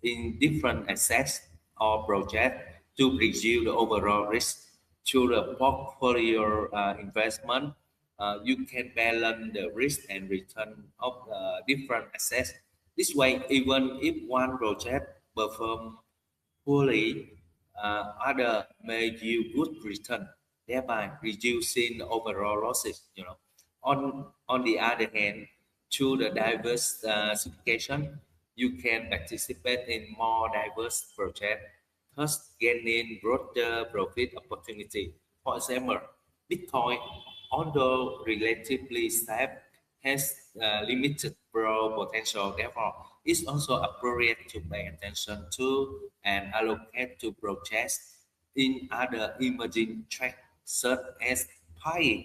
in different assets or projects to reduce the overall risk. Through the portfolio investment, you can balance the risk and return of different assets. This way, even if one project performs poorly, other may yield good return, thereby reducing the overall losses. On the other hand, through the diversification, you can participate in more diverse projects, thus gaining broader profit opportunity. For example, Bitcoin, although relatively safe, has limited growth potential. Therefore, it's also appropriate to pay attention to and allocate to projects in other emerging tracks such as Pi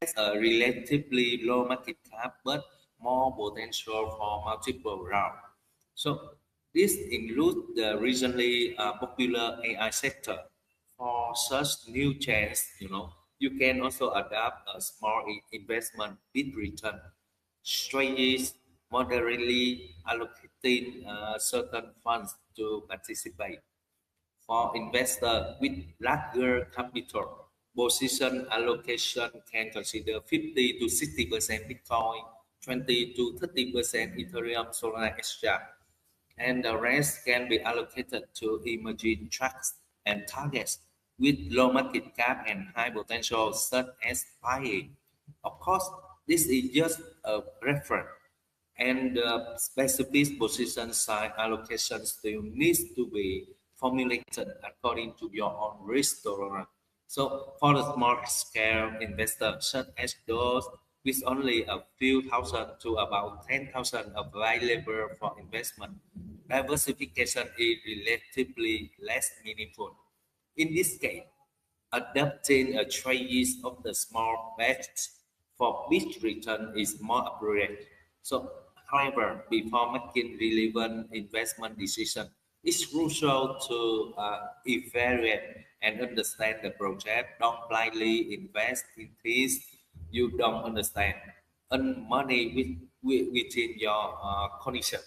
has a relatively low market cap but more potential for multiple rounds. So this includes the recently popular AI sector. For such new chains, you can also adopt a small investment with return strategies, moderately allocating certain funds to participate. For investors with larger capital, position allocation can consider 50 to 60% Bitcoin, 20 to 30% Ethereum Solana Exchange, and the rest can be allocated to emerging tracks and targets with low market cap and high potential, such as buying. Of course, this is just a reference, and the specific position size allocation still needs to be formulated according to your own risk tolerance. So for the small scale investor, such as those with only a few thousand to about 10,000 available for investment, diversification is relatively less meaningful. In this case, adopting a trace of the small batch for which return is more appropriate. So, however, before making relevant investment decision, it's crucial to evaluate and understand the project. Don't blindly invest in things you don't understand. Earn money within your condition.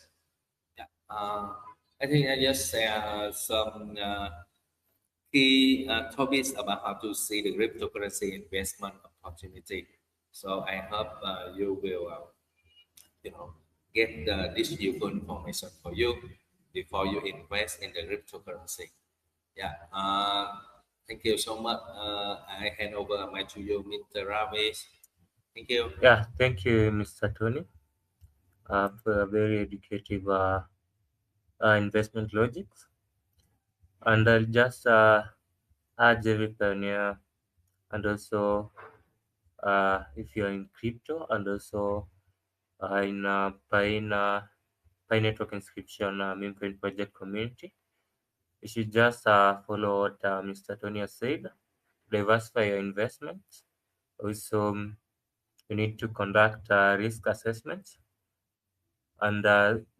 Yeah. I think I just share some key topics about how to see the cryptocurrency investment opportunity. So I hope you will, you know, get this useful information for you before you invest in the cryptocurrency. Yeah. Thank you so much. I hand over my to you, Mr. Ramesh. Thank you. Yeah, thank you, Mr. Tony, for a very educative investment logics. And I'll just urge every pioneer and also if you're in crypto and also in Pi Network inscription meme coin project community, you should just follow what Mr. Tony has said. Diversify your investments. Also, you need to conduct risk assessments and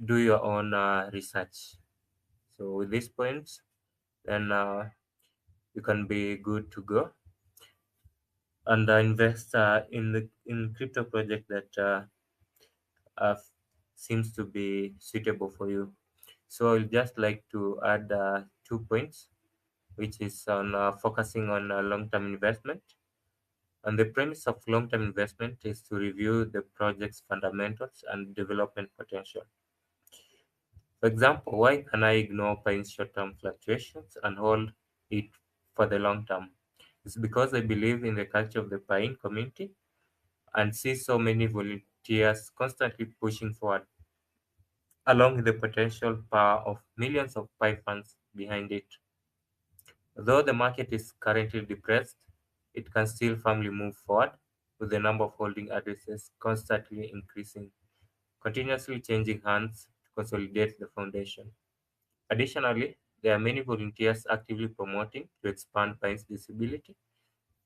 do your own research. So with these points, then you can be good to go and invest in the crypto project that uh, seems to be suitable for you. So I'll just like to add 2 points, which is on focusing on long-term investment. And the premise of long-term investment is to review the project's fundamentals and development potential. For example, why can I ignore Pine's short-term fluctuations and hold it for the long term? It's because I believe in the culture of the Pine community and see so many volunteers constantly pushing forward, along with the potential power of millions of Pi fans behind it. Though the market is currently depressed, it can still firmly move forward, with the number of holding addresses constantly increasing, continuously changing hands to consolidate the foundation. Additionally, there are many volunteers actively promoting to expand Pine's visibility,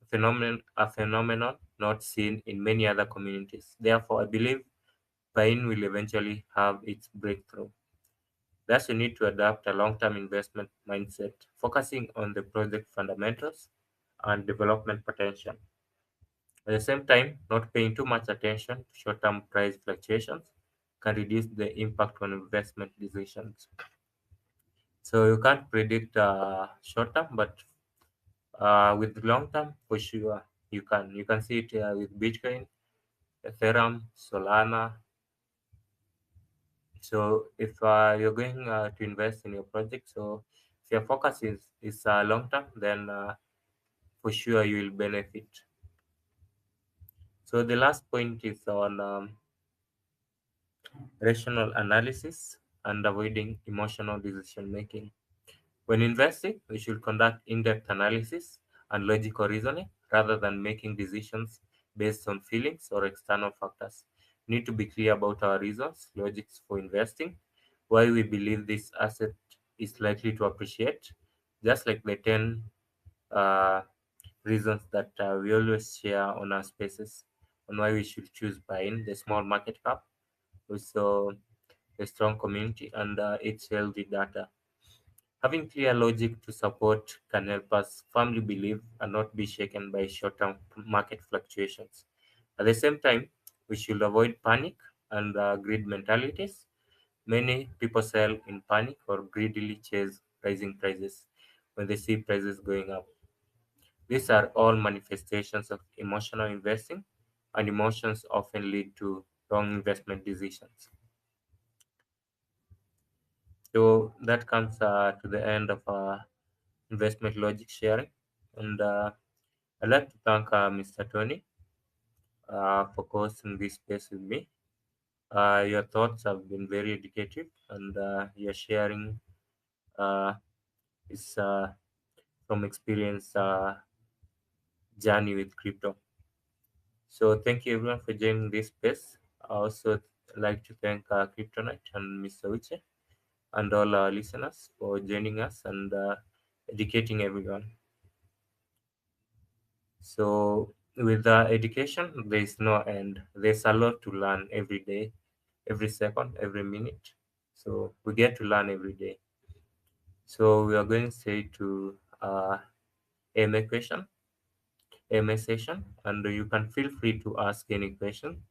a phenomenon not seen in many other communities. Therefore, I believe Pine will eventually have its breakthrough. Thus, you need to adopt a long-term investment mindset, focusing on the project fundamentals and development potential. At the same time, not paying too much attention to short-term price fluctuations can reduce the impact on investment decisions. So you can't predict short-term, but with long-term, for sure, you can. You can see it with Bitcoin, Ethereum, Solana. So if you're going to invest in your project, so if your focus is long term, then for sure you will benefit. So the last point is on rational analysis, and avoiding emotional decision making. When investing, we should conduct in-depth analysis and logical reasoning rather than making decisions based on feelings or external factors. We need to be clear about our reasons, logics for investing, why we believe this asset is likely to appreciate, just like the 10 uh, reasons that we always share on our spaces on why we should choose buying the small market cap, also a strong community, and its healthy data. Having clear logic to support can help us firmly believe and not be shaken by short-term market fluctuations. At the same time, we should avoid panic and greed mentalities. Many people sell in panic or greedily chase rising prices when they see prices going up. These are all manifestations of emotional investing, and emotions often lead to wrong investment decisions. So that comes to the end of our investment logic sharing. And I'd like to thank Mr. Tony for hosting this space with me. Your thoughts have been very educative, and your sharing uh, is from experience journey with crypto. So thank you everyone for joining this space. I also like to thank Kryptonite and Mr. Uche and all our listeners for joining us and educating everyone. So with education, there is no end. There's a lot to learn every day, every second, every minute. So we get to learn every day. So we are going straight to AMA question, AMA session, and you can feel free to ask any question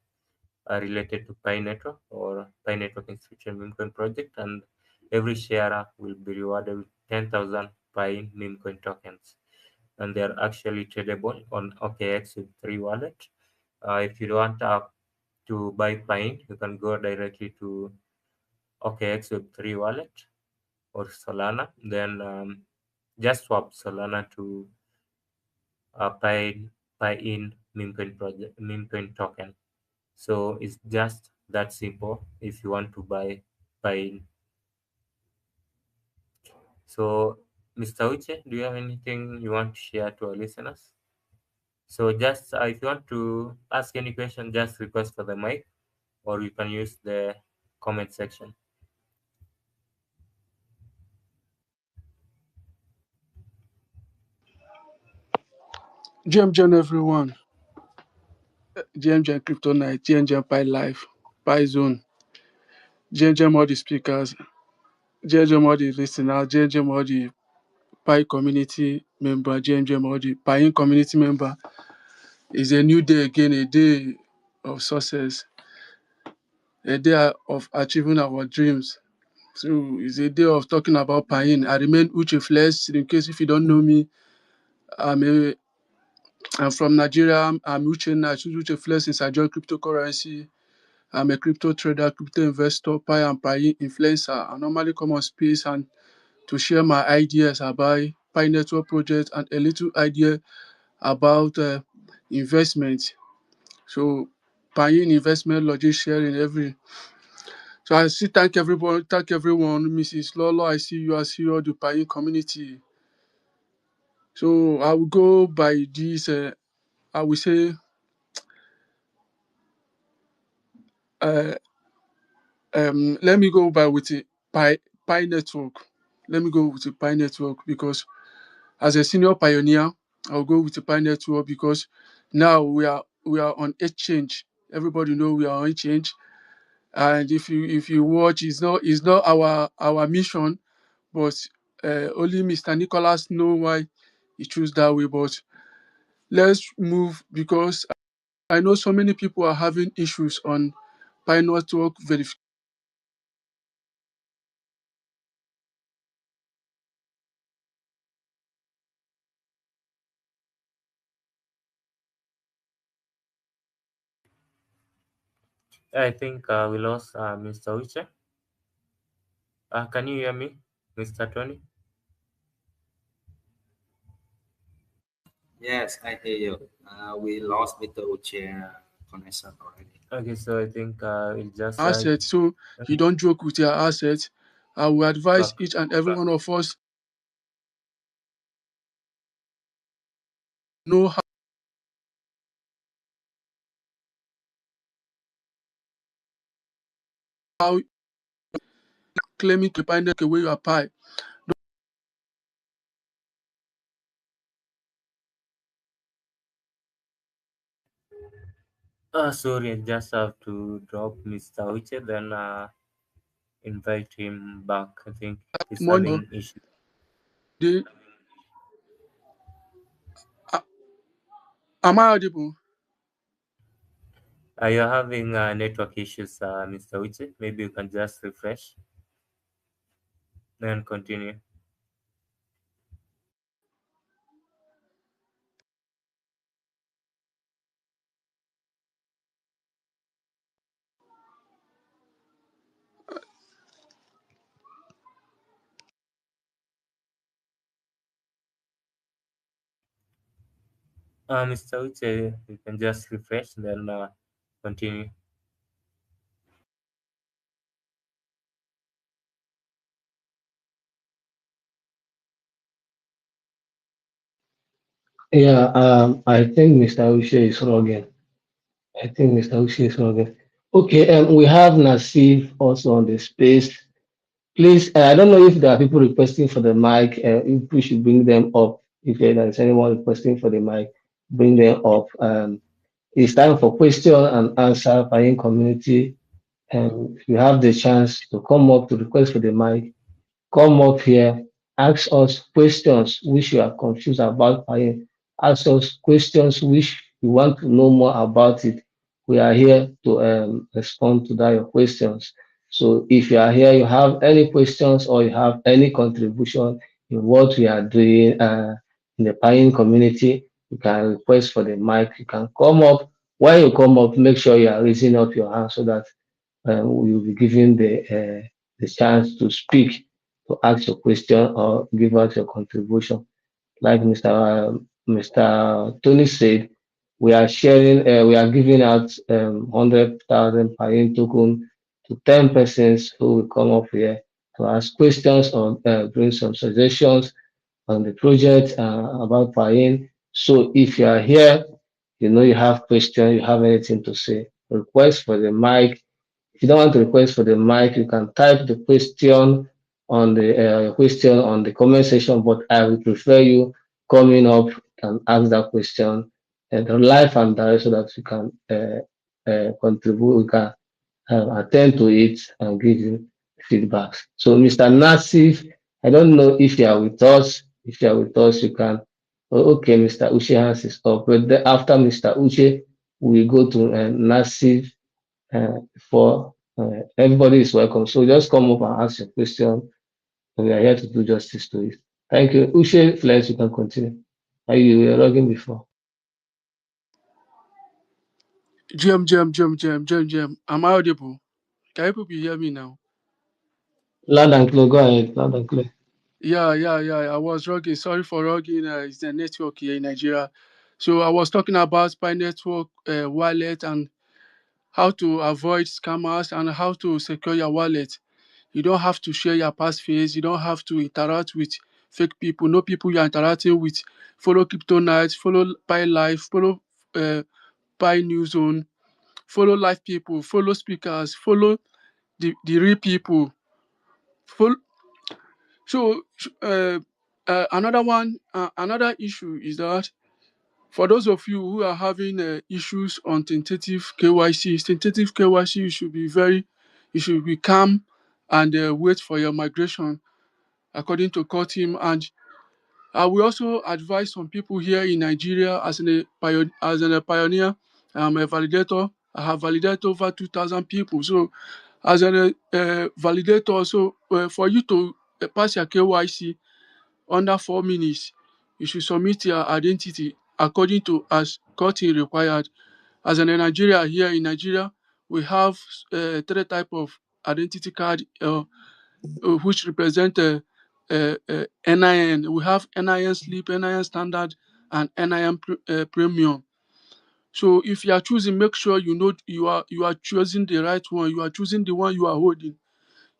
related to Pi Network or Pi Network Institutional Meme Coin project, and every sharer will be rewarded with 10,000 Pi meme coin tokens, and they are actually tradable on OKX with 3 wallet. If you want to buy Pine, you can go directly to OKX with 3 wallet or Solana, then just swap Solana to Pi in meme coin project meme coin token. So it's just that simple if you want to buy Pine. So Mr. Uche, do you have anything you want to share to our listeners? So just if you want to ask any question, just request for the mic, or you can use the comment section. GMGN everyone. GMGN Crypto Night, GMGN Pi Live, Pi Zone, GMGN all the speakers, GMGN all the listeners, GMGN all the Pi community member, GMGN all the Pi community member. It's a new day again, a day of success, a day of achieving our dreams. So it's a day of talking about Pain. I remain Uche Flex. In case if you don't know me, I'm a I'm from Nigeria. I'm Uche Nash, Uche Flex since I joined cryptocurrency. I'm a crypto trader, crypto investor, Pi and Pi influencer. I normally come on space and to share my ideas about Pi Network project and a little idea about investment. So Pi investment logic sharing every. So I see thank everyone, Mrs. Lolo. I see you all the Pi community. So I will go by this. I will say. Uh, Let me go by with the Pi Network. Let me go with the Pi Network because as a senior pioneer, I'll go with the Pi Network because now we are on exchange. Everybody know we are on exchange, and if you watch, it's not our mission, but only Mr. Nicholas know why he choose that way. But let's move because I know so many people are having issues on Pi Network verification. I think we lost Mr. Uche. Can you hear me, Mr. Tony? Yes, I hear you. We lost Mr. Uche connection already. Okay, so I think it just Assets, so you don't joke with your assets. I will advise okay. each and every one of us know how claiming to find away your pie. Sorry, I just have to drop Mr. Uche, then invite him back. I think he's Money, having issues. they, uh, am I audible? You're having network issues, Mr. Uche. Maybe you can just refresh, then continue. Mr. Uche, you can just refresh, then continue. Yeah, I think Mr. Ushe is logging. I think Mr. Ushe is logging. Okay, we have Nasif also on the space. Please, I don't know if there are people requesting for the mic. If we should bring them up. If there is anyone requesting for the mic, bring them up. It's time for question and answer by community. And if you have the chance to come up to request for the mic, come up here, ask us questions which you are confused about. Ask us questions which you want to know more about it. We are here to respond to that your questions. So if you are here, you have any questions or you have any contribution in what we are doing in the Piin community, you can request for the mic. You can come up. When you come up, make sure you are raising up your hand so that we will be given the chance to speak, to ask your question or give out your contribution. Like Mr. Tony said, we are giving out 100,000 Piin token to 10 persons who will come up here to ask questions or bring some suggestions on the project about Piin. So if you are here, you know you have question, you have anything to say, request for the mic. If you don't want to request for the mic, you can type the question on the comment section. But I would prefer you coming up and ask that question and live and direct so that you can contribute. We can attend to it and give you feedback. So, Mr. Nassif, I don't know if you are with us. If you are with us, you can. Oh, okay, Mr. Uche hands is up. But then after Mr. Uche, we go to Nassif for everybody is welcome. So just come up and ask your question. And we are here to do justice to it. Thank you. Ushe Flex, you can continue. Are you were logging before? GM. Am I audible? Can you people hear me now? Loud and clear. Go ahead. Loud and clear. Yeah. I was rugging. Sorry for rugging. It's the network here in Nigeria. So I was talking about Pi Network wallet and how to avoid scammers and how to secure your wallet. You don't have to share your passphrase. You don't have to interact with fake people. No people you're interacting with. Follow Crypto Night, follow Pi Life, follow Pi New Zone, follow live people, follow speakers, follow the real people. Follow, so another issue is that for those of you who are having issues on tentative KYC, you should be calm and wait for your migration according to court team. And I will also advise some people here in Nigeria as a pioneer. I'm a validator. I have validated over 2,000 people. So as a validator, so for you to pass your KYC under 4 minutes, you should submit your identity according to as court required. As in Nigeria, here in Nigeria, we have three type of identity card which represent NIN. We have NIN Sleep, NIN Standard, and NIN Premium. So if you are choosing, make sure you know you are choosing the right one. You are choosing the one you are holding.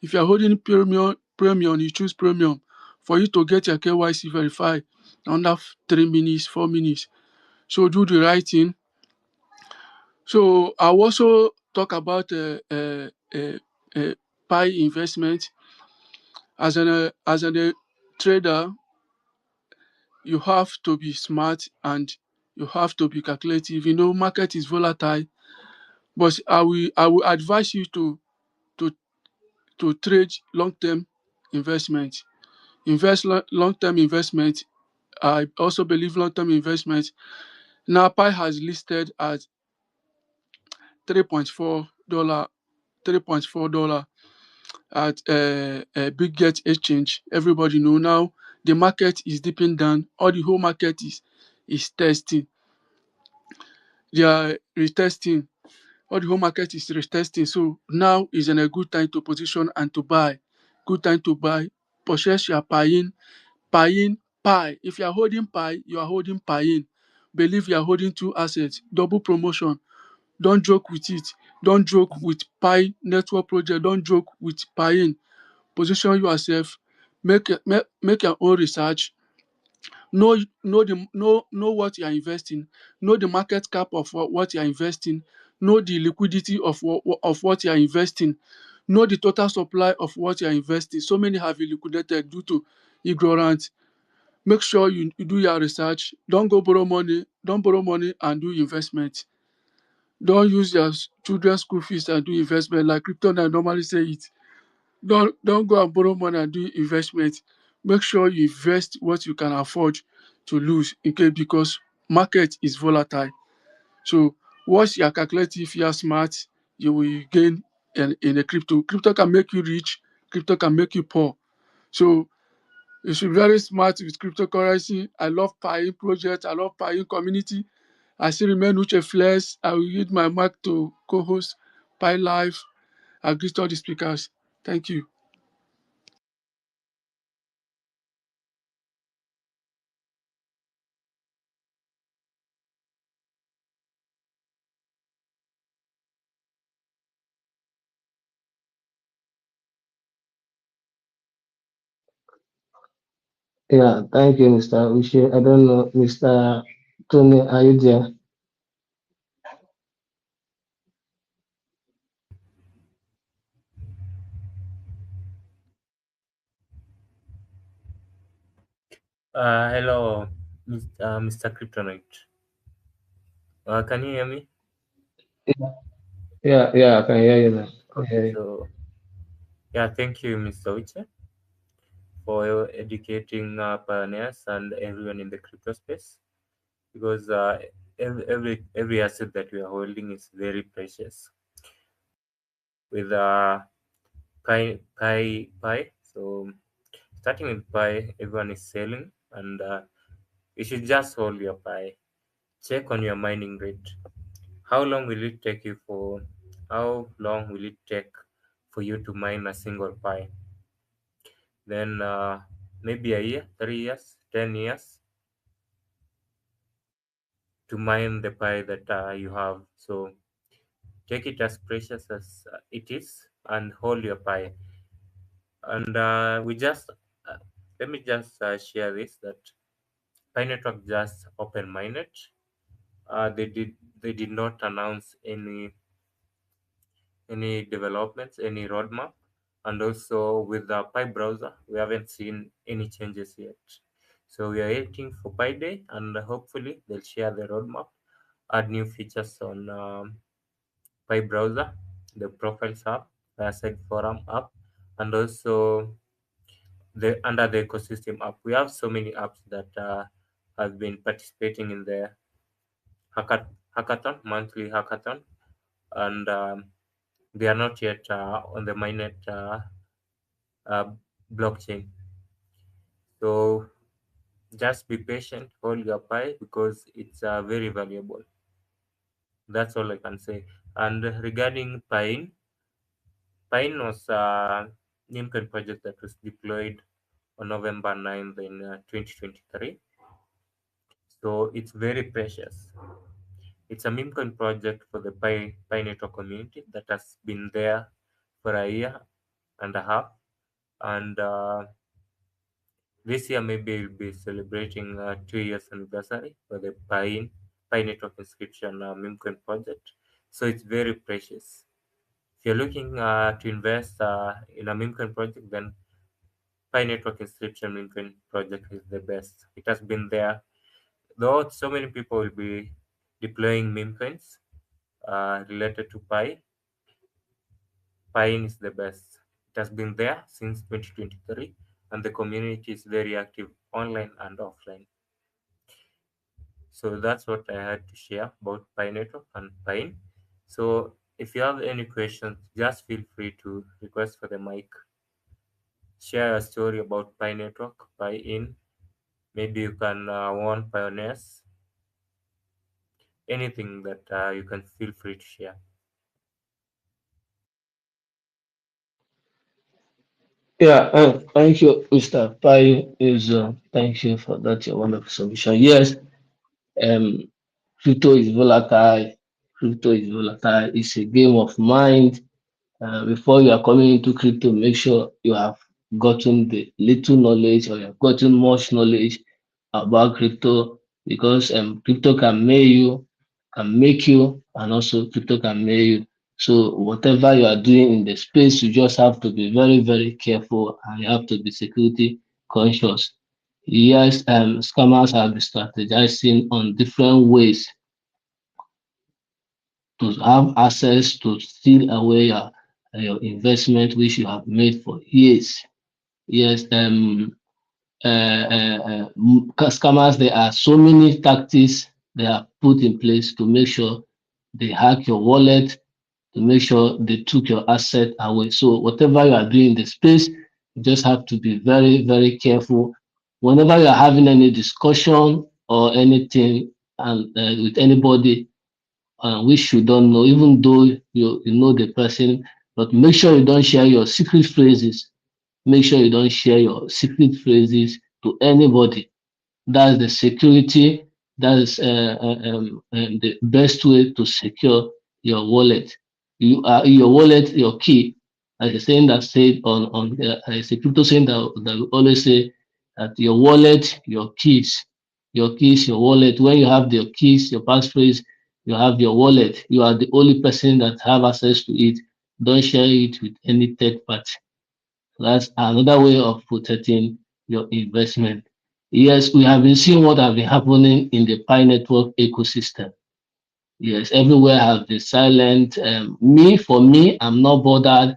If you are holding premium, you choose premium for you to get your KYC verified under 3 minutes, 4 minutes. So do the right thing. So I also talk about Pi investment as a trader. You have to be smart and you have to be calculative. You know, market is volatile, but I will advise you to to trade long-term investment. Invest long-term investment. I also believe long-term investment. Now Pi has listed at $3.4, $3.4 at a big get exchange. Everybody know now the market is dipping down. All the whole market is testing. They are retesting. All the whole market is retesting. So now is a good time to position and to buy. Good time to buy. Purchase your Piin Pi. If you are holding Pi, you are holding Piin. Believe you are holding two assets. Double promotion. Don't joke with it. Don't joke with Pi Network project. Don't joke with Piin. Position yourself. Make your own research. Know what you are investing. Know the market cap of what you are investing. Know the liquidity of what you are investing. Know the total supply of what you are investing. So many have been liquidated due to ignorance. Make sure you do your research. Don't go borrow money. Don't borrow money and do investment. Don't use your children's school fees and do investment like crypto. I normally say it. Don't go and borrow money and do investment. Make sure you invest what you can afford to lose in case, because market is volatile. So once you are calculative, if you are smart, you will gain in a crypto. Crypto can make you rich. Crypto can make you poor. So you should be very smart with cryptocurrency. I love Pi project. I love Pi community. I still remain Uche Flex. I will use my mic to co-host Pi Live. I greet all the speakers. Thank you. Yeah, thank you, Mr. Uche. I don't know, Mr. Tony, are you there? Hello, Mr. Kryptonite. Can you hear me? Yeah, yeah, I can hear you now. I can Okay, hear you. so yeah, thank you, Mr. Uche, for educating pioneers and everyone in the crypto space, because every asset that we are holding is very precious. With Pi. So starting with Pi, everyone is selling, and you should just hold your Pi. Check on your mining rate. How long will it take you for? How long will it take for you to mine a single Pi? Then maybe a year, 3 years, 10 years to mine the Pi that you have. So take it as precious as it is, and hold your Pi. And we just let me just share this that Pi Network just open minded. They did not announce any developments, any roadmap, and also with the Pi browser, we haven't seen any changes yet. So we are waiting for Pi Day, and hopefully they'll share the roadmap, add new features on Pi browser, the profiles app, the asset forum app, and also the under the ecosystem app. We have so many apps that have been participating in the hackathon, monthly hackathon, and they are not yet on the mainnet uh, blockchain. So just be patient, hold your Pi because it's very valuable. That's all I can say. And regarding Pine was a Nimcan project that was deployed on November 9th in 2023. So it's very precious. It's a meme coin project for the Pi Network community that has been there for a year and a half, and this year maybe we'll be celebrating 2 years anniversary for the Pi Network inscription meme coin project. So it's very precious. If you're looking to invest in a meme coin project, then Pi Network inscription meme coin project is the best. It has been there. Though so many people will be deploying meme coins related to Pi, Pine is the best. It has been there since 2023, and the community is very active online and offline. So that's what I had to share about Pi Network and Pine. So if you have any questions, just feel free to request for the mic. Share a story about Pi Network, Pi In. Maybe you can warn pioneers. Anything that you can feel free to share. Yeah, thank you, Mr. Pai. Thank you for that your wonderful submission. Yes, um, crypto is volatile. Crypto is volatile. It's a game of mind. Before you are coming into crypto, make sure you have gotten the little knowledge or you have gotten much knowledge about crypto because crypto can make you, and also crypto can make you. So whatever you are doing in the space, you just have to be very, very careful and you have to be security conscious. Yes, scammers have been strategizing on different ways to have access to steal away your investment which you have made for years. Yes, scammers, there are so many tactics they have put in place to make sure they hack your wallet, to make sure they took your asset away. So whatever you are doing in the space, you just have to be very, very careful. Whenever you are having any discussion or anything and with anybody, which you don't know, even though you know the person, but make sure you don't share your secret phrases. Make sure you don't share your secret phrases to anybody. That's the security. That is the best way to secure your wallet. You are your wallet, your key. As a saying that said on as a crypto saying that we always say that your wallet, your keys, your wallet. When you have your keys, your passphrase, you have your wallet. You are the only person that have access to it. Don't share it with any third party. That's another way of protecting your investment. Yes, we have been seeing what have been happening in the Pi Network ecosystem. Yes, everywhere has been silent. For me, I'm not bothered.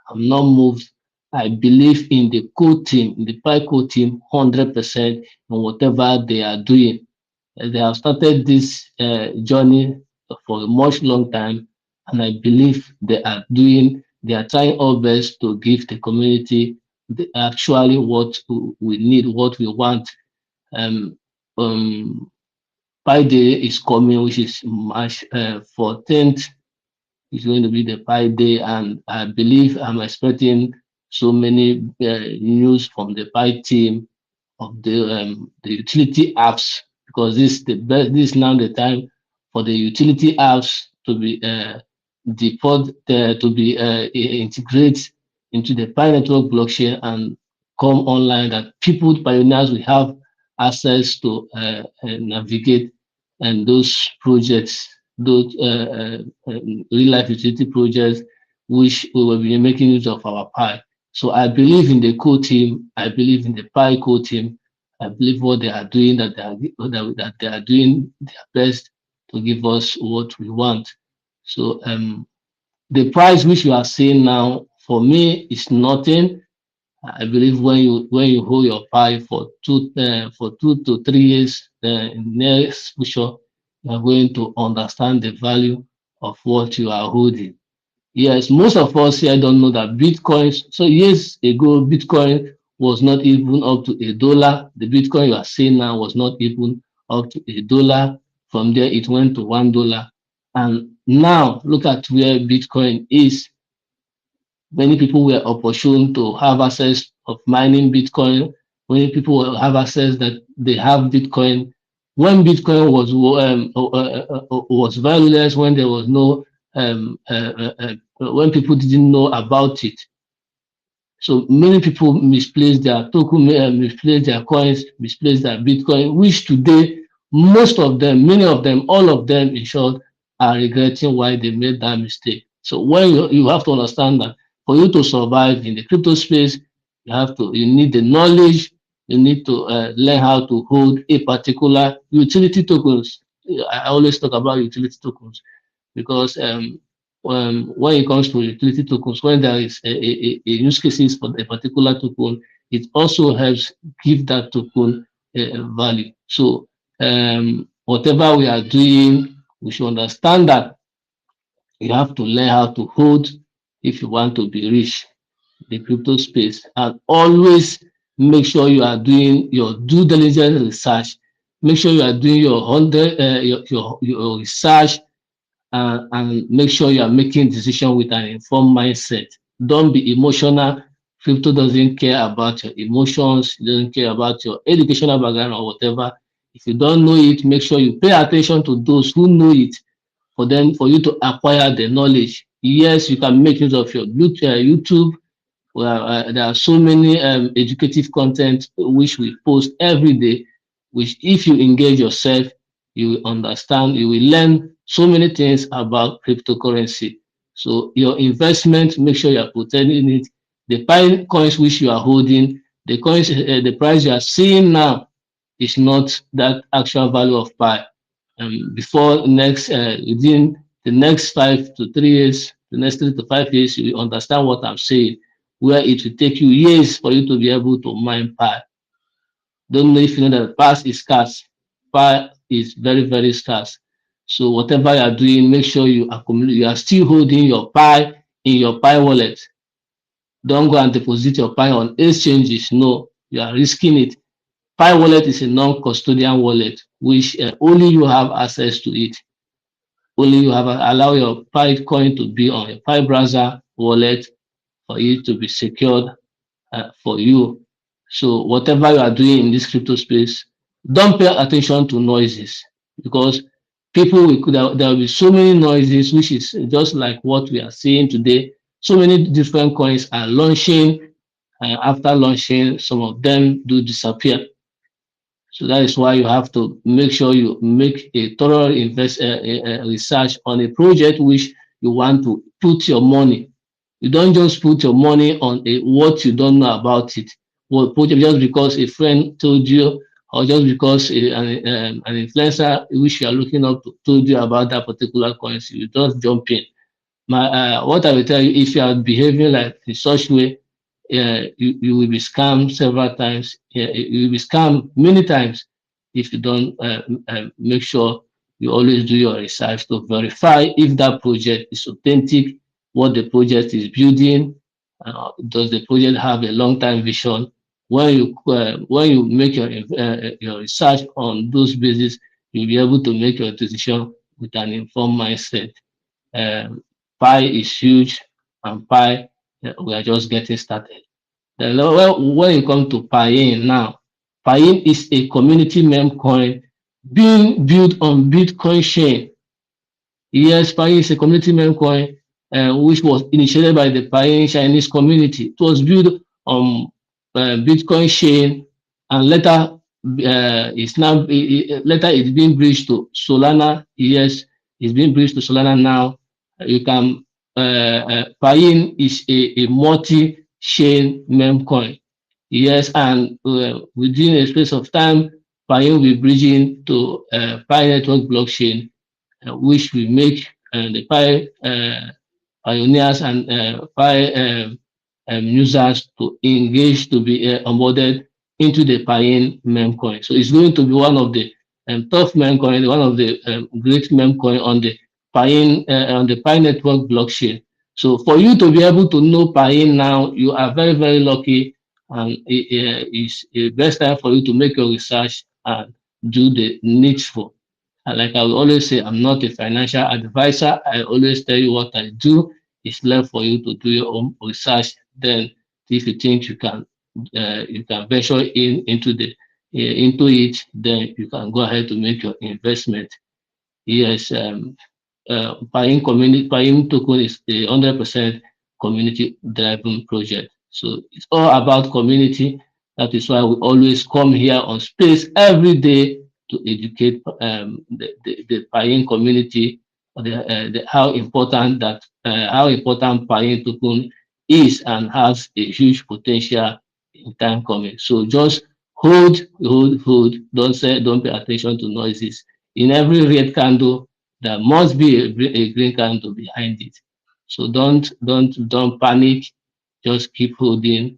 I'm not moved. I believe in the core team, in the Pi core team, 100% in whatever they are doing. They have started this journey for a much long time, and I believe they are trying our best to give the community actually what we need, what we want. Um, um, Pi Day is coming, which is March 14th. It's going to be the Pi Day, and I believe I'm expecting so many news from the Pi team of the utility apps because this is now the time for the utility apps to be to be integrated into the Pi network blockchain and come online that people pioneers will have access to navigate and those projects, those real life utility projects which we will be making use of our Pi. So I believe in the core team. I believe in the Pi core team. I believe what they are doing, that they are doing their best to give us what we want. So the price which you are seeing now for me is nothing. I believe when you hold your Pi for 2 to 3 years, in next future, you are going to understand the value of what you are holding. Yes, most of us here don't know that Bitcoin. So years ago, Bitcoin was not even up to $1. The Bitcoin you are seeing now was not even up to $1. From there, it went to $1. And now look at where Bitcoin is. Many people were opportune to have access of mining Bitcoin. Many people will have access that they have Bitcoin. When Bitcoin was valueless, when there was no when people didn't know about it. So many people misplace their token, misplace their coins, misplace their Bitcoin, which today, most of them, many of them, all of them, in short, are regretting why they made that mistake. So when you have to understand that for you to survive in the crypto space, you need the knowledge, you need to learn how to hold a particular utility tokens. I always talk about utility tokens because when it comes to utility tokens, when there is a use cases for a particular token, it also helps give that token a value. So whatever we are doing, we should understand that you have to learn how to hold if you want to be rich in the crypto space, and always make sure you are doing your due diligence research. Make sure you are doing your research and make sure you are making decision with an informed mindset. Don't be emotional. Crypto doesn't care about your emotions, it doesn't care about your educational background or whatever. If you don't know it, make sure you pay attention to those who know it for you to acquire the knowledge. Yes, you can make use of your YouTube. Well, there are so many educative content which we post every day, which if you engage yourself, you will understand, you will learn so many things about cryptocurrency. So your investment, make sure you are protecting it. The Pi coins which you are holding, the coins, the price you are seeing now is not that actual value of Pi. Before next, within the next 5 to 3 years, the next 3 to 5 years, you will understand what I'm saying, where it will take you years for you to be able to mine Pi. Don't know if you know that Pi is scarce. Pi is very, very scarce. So whatever you are doing, make sure you accumulate, you are still holding your Pi in your Pi wallet. Don't go and deposit your Pi on exchanges. No, you are risking it. Pi wallet is a non-custodian wallet, which only you have access to it. Only you have allow your Pi coin to be on a Pi browser wallet for it to be secured for you. So whatever you are doing in this crypto space, don't pay attention to noises because people there will be so many noises, which is just like what we are seeing today. So many different coins are launching, and after launching, some of them do disappear. So that is why you have to make sure you make a thorough research on a project which you want to put your money. You don't just put your money on what you don't know about it. What project just because a friend told you, or just because an influencer which you are looking up to told you about that particular currency, you just jump in. What I will tell you, if you are behaving like in such way, you will be scammed several times. You will be scammed many times if you don't make sure you always do your research to verify if that project is authentic, what the project is building, does the project have a long-term vision. When you make your research on those bases, you'll be able to make your decision with an informed mindset. Um, Pi is huge, and Pi we are just getting started. Then when you come to Piin now, Piin is a community meme coin being built on Bitcoin chain. Yes, Pi is a community meme coin which was initiated by the Pi Chinese community. It was built on Bitcoin chain, and later later it's being bridged to Solana. Yes, it's being bridged to Solana now. You can Pi is a multi-chain meme coin. Yes, and within a space of time, Pi will be bridging to Pi Network blockchain, which will make the Pi pioneers and Pi users to engage to be onboarded into the Piin meme coin. So it's going to be one of the top meme coin, one of the great meme coin on the Pi network blockchain. So for you to be able to know Piin now, you are very, very lucky, and it's the best time for you to make your research and do the needful. And like I will always say, I'm not a financial advisor. I always tell you what I do. It's left for you to do your own research. Then, if you think you can venture into the into it, then you can go ahead to make your investment. Yes, Piin token is a 100% community-driven project. So it's all about community. That is why we always come here on space every day to educate the Piin community how important Piin token is and has a huge potential in time coming. So just hold. Don't pay attention to noises. In every red candle, there must be a green candle behind it. So don't panic. Just keep holding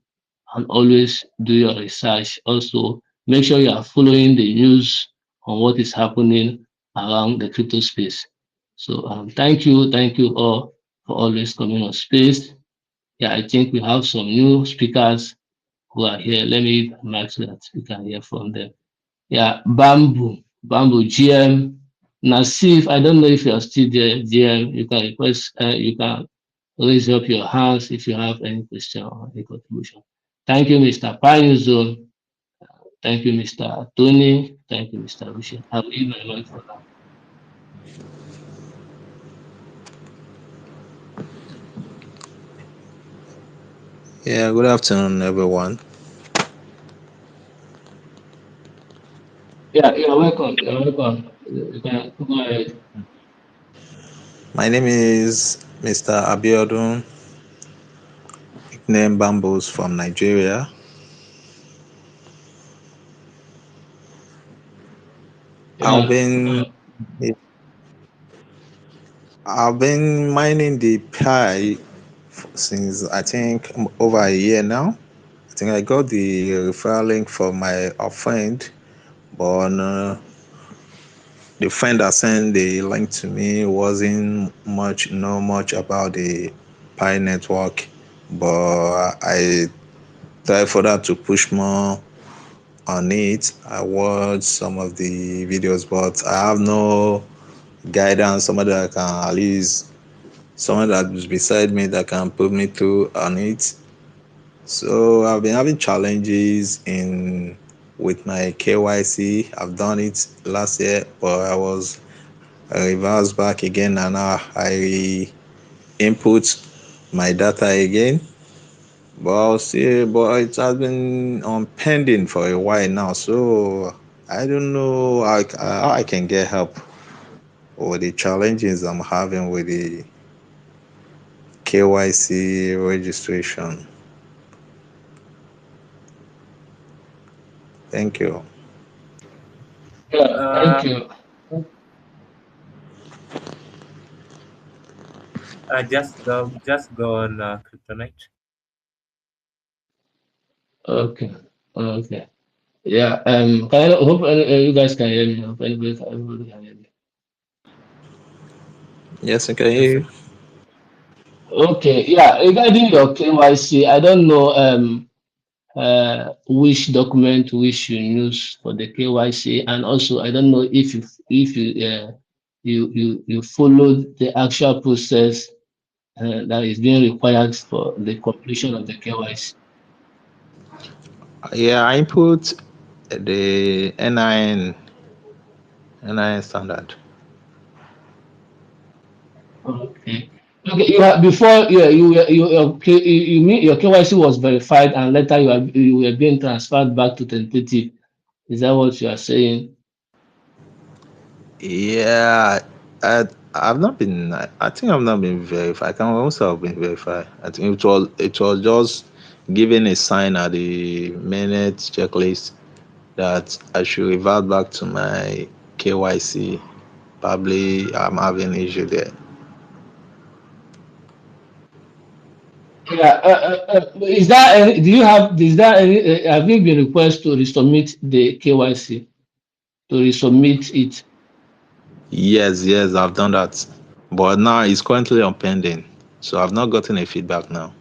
and always do your research. Also, make sure you are following the news on what is happening around the crypto space. So thank you all for always coming on space. Yeah, I think we have some new speakers who are here. Let me mark so that we can hear from them. Yeah, Bamboo, GM, Nasif. I don't know if you're still there, GM. You can request, you can raise up your hands if you have any question or any contribution. Thank you, Mr. Payuzon. Thank you, Mr. Tony. Thank you, Mr. Rushin. I'll leave my mic for now. Yeah, good afternoon, everyone. Yeah, you're welcome. You're welcome. You can go ahead. My name is Mr. Abiodun, nickname Bambos from Nigeria. I've Yeah. been I've been mining the Pi since I think over a year now. I think I got the referral link from a friend, but the friend that sent the link to me wasn't much about the Pi network, but I tried further to push more on it. I watched some of the videos, but I have no guidance, someone that can at least someone that is beside me that can put me through on it. So I've been having challenges in with my KYC. I've done it last year, but I was reversed back again, and now I input my data again. But I'll see, but it has been on pending for a while now, so I don't know how I can get help with the challenges I'm having with the KYC registration. Thank you. Yeah, Uh, thank you. just go on Kryptonite. Okay. Okay. Yeah. Hope you guys can hear me. Hope everybody can hear me. Yes, I can hear Yes, you. Okay. Yeah. Regarding your KYC, I don't know which document we should use for the KYC, and also I don't know if you followed the actual process that is being required for the completion of the KYC. Yeah, I input the NIN standard. Okay. Okay. You have before. Yeah. You mean your KYC was verified, and later you were being transferred back to tentative. Is that what you are saying? Yeah, I've not been. I think I've not been verified. I can also have been verified. I think it was just giving a sign at the minute checklist that I should revert back to my KYC. Probably I'm having issue there. Yeah. Is that any, do you have is that any have you been request to resubmit the KYC to resubmit it? Yes, I've done that, but now it's currently on pending, so I've not gotten a feedback now.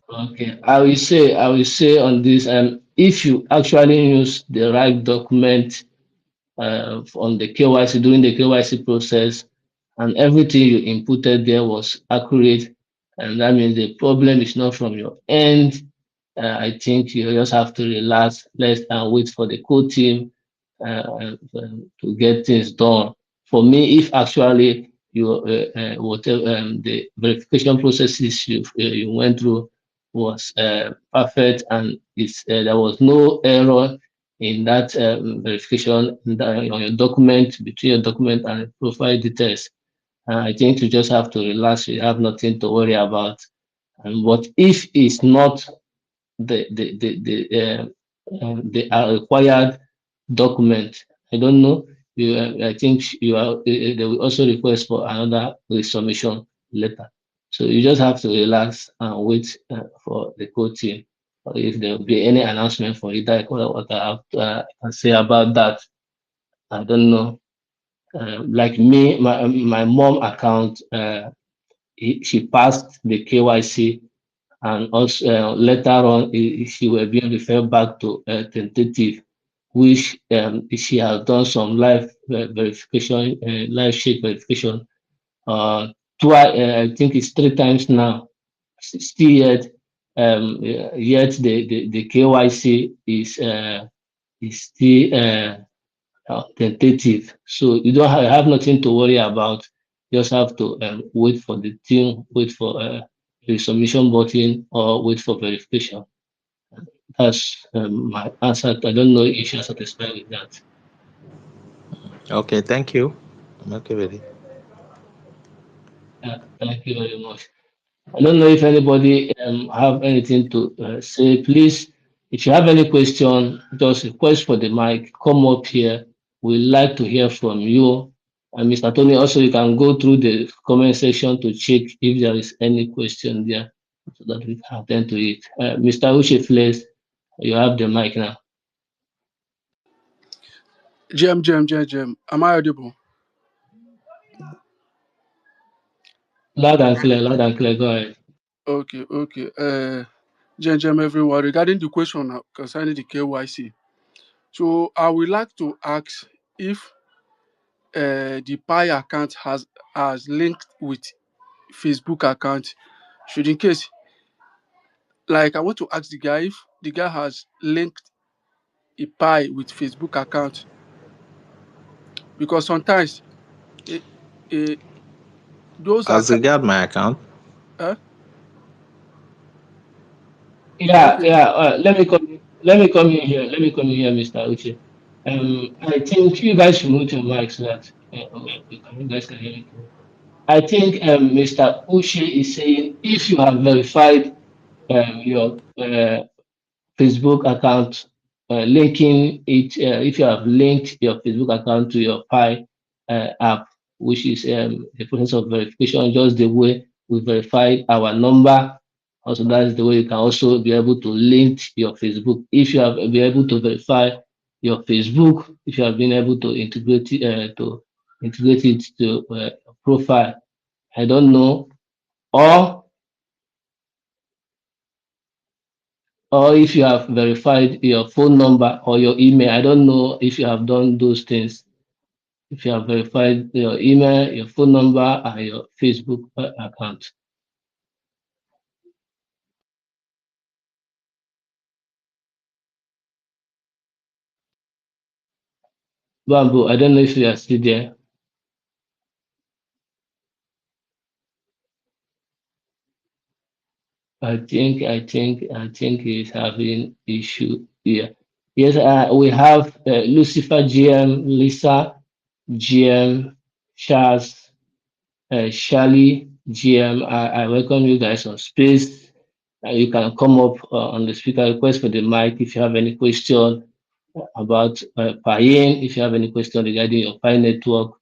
Okay. I will say on this if you actually use the right document on the KYC during the KYC process and everything you inputted there was accurate, and that means the problem is not from your end. I think you just have to relax, let and wait for the core team to get things done. For me, if actually whatever the verification processes you went through was perfect and there was no error in that verification on your document between your document and profile details. I think you just have to relax. You have nothing to worry about. And what if it's not the required document. I don't know. I think you are. They will also request for another resubmission letter. So you just have to relax and wait for the code team. Or if there will be any announcement for it, what I have can say about that. I don't know. Like me, my mom account, she passed the KYC and also later on she will be referred back to tentative, which she has done some live verification, live sheet verification. Twice, I think it's 3 times now. Still yet the KYC is still tentative. So you don't have nothing to worry about. Just have to wait for the team, wait for the submission button, or wait for verification. That's my answer. I don't know if you're satisfied with that. Okay, thank you. I'm okay with it. Thank you very much. I don't know if anybody have anything to say. Please, if you have any question, just request for the mic. Come up here. We'd like to hear from you. And Mr. Tony, also you can go through the comment section to check if there is any question there so that we can attend to it. Mr. Uche, please, you have the mic now. GM. Am I audible? Loud and clear. Go ahead. Okay. GM, everyone. Regarding the question concerning the KYC, so I would like to ask if the Pi account has linked with Facebook account. Should in case, like, I want to ask the guy if the guy has linked a Pi with Facebook account, because sometimes eh, eh, those As account. regard my account, Uh, Yeah, okay. yeah. Let me come. Let me come in here. Let me come in here, Mr. Uche. I think you guys should mute your mic so that you guys can hear me clearly. I think Mr. Uche is saying if you have verified your Facebook account, linking it, if you have linked your Facebook account to your Pi app, which is the process of verification, just the way we verified our number. Also, that's the way you can also be able to link your Facebook. If you have been able to verify your Facebook, if you have been able to integrate it to profile, I don't know, or or if you have verified your phone number or your email. I don't know if you have done those things. If you have verified your email, your phone number, and your Facebook account. Bamboo, I don't know if you are still there. I think he's having issue here. Yes, we have Lucifer GM, Lisa GM, Charles, Charlie GM. I welcome you guys on space. You can come up on the speaker request for the mic if you have any question about Piin, if you have any question regarding your Pi network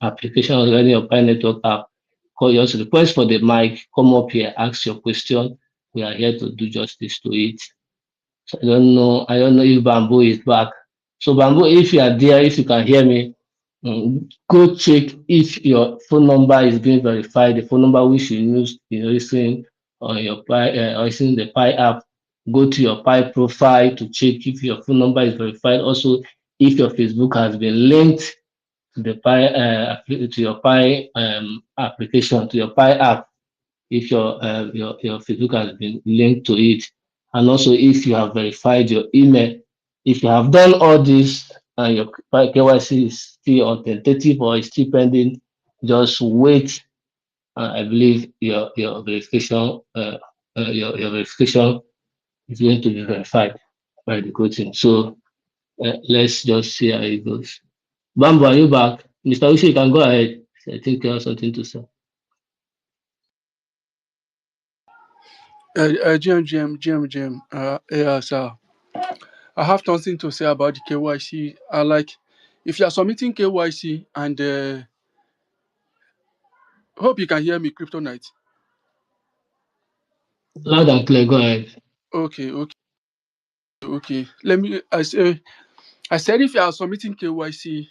application regarding your Pi network app. Call your request for the mic, come up here, ask your question. We are here to do justice to it. So I don't know if Bamboo is back. So Bamboo, if you are there, if you can hear me, go check if your phone number is being verified, the phone number which you used in listening on your Pi or using the Pi app. Go to your Pi profile to check if your phone number is verified. Also, if your Facebook has been linked to the Pi to your Pi application, to your Pi app. if your Facebook has been linked to it, and also if you have verified your email. If you have done all this and your KYC is still authentative or is still pending, just wait. I believe your verification your verification is going to be verified by the coaching. So let's just see how it goes. Bambo, are you back? Mr. Ushi, you can go ahead. I think you have something to say. Yeah, sir. I have something to say about the KYC. I like if you are submitting KYC and hope you can hear me, Kryptonite. Loud and clear, go ahead. Okay. Let me. I said if you are submitting KYC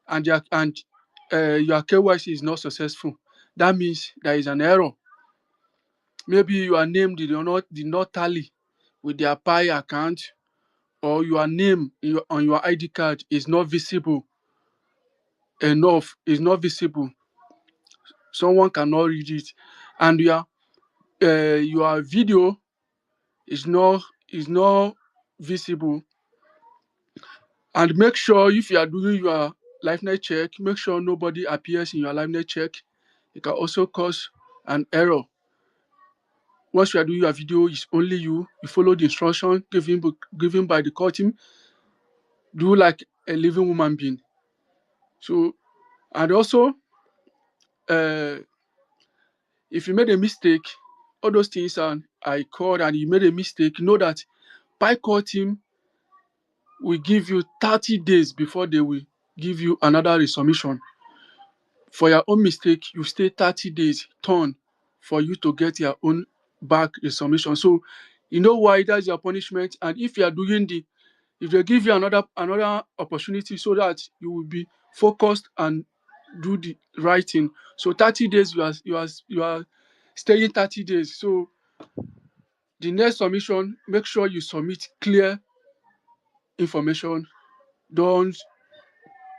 and your KYC is not successful, that means there is an error. Maybe your name did not tally with their Pi account, or your name on your ID card is not visible enough. Is not visible. Someone cannot read it, and your video is not visible. And make sure if you are doing your liveness check, make sure nobody appears in your liveness check. It can also cause an error. Once you are doing your video, it's only you. You follow the instruction given by the core team. Do like a living human being. So, and also, uh, if you made a mistake, all those things, and I called and you made a mistake, know that Pi core team will give you 30 days before they will give you another resubmission. For your own mistake, you stay 30 days turn for you to get your own back resubmission. So you know why that's your punishment. And if you are doing if they give you another opportunity so that you will be focused and do the right thing. So 30 days you are staying 30 days. So the next submission, make sure you submit clear information. Don't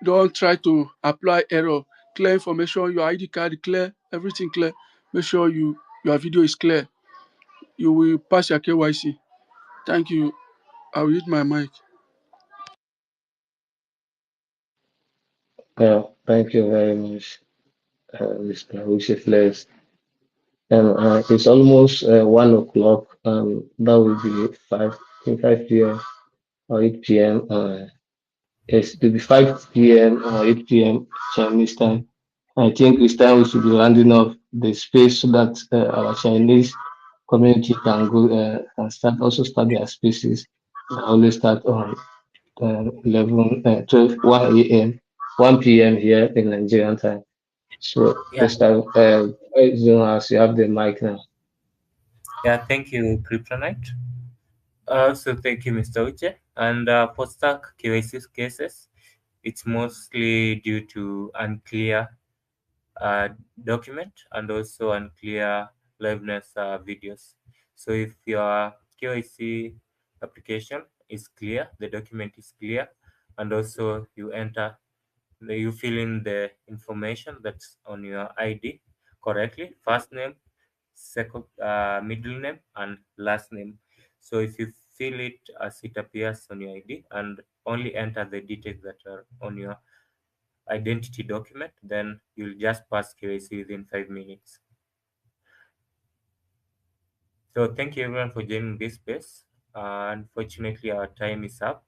don't try to apply error. Clear information, your ID card clear, everything clear. Make sure your video is clear. You will pass your KYC. Thank you. I will use my mic. Thank you very much, Mr. Ushi Flex. It's almost 1 o'clock. That will be 5 p.m. or 8 p.m. Yes, it will be 5 p.m. or 8 p.m. Chinese time. I think it's time we should be rounding up the space so that our Chinese community can go and start their spaces. I always start on 11, 12, 1 a.m., 1 p.m. here in Nigerian time. So, Yeah, Mr. Jonas, you have the mic now. yeah. Thank you, Kryptonite. Also, thank you, Mr. Uche. And for stuck KYC cases, it's mostly due to unclear uh, document and also unclear liveness videos. So if your KYC application is clear, the document is clear, and also you fill in the information that's on your ID correctly, first name, second, middle name, and last name. So if you fill it as it appears on your ID and only enter the details that are on your identity document, then you'll just pass KYC within 5 minutes. So thank you everyone for joining this space. Unfortunately, our time is up.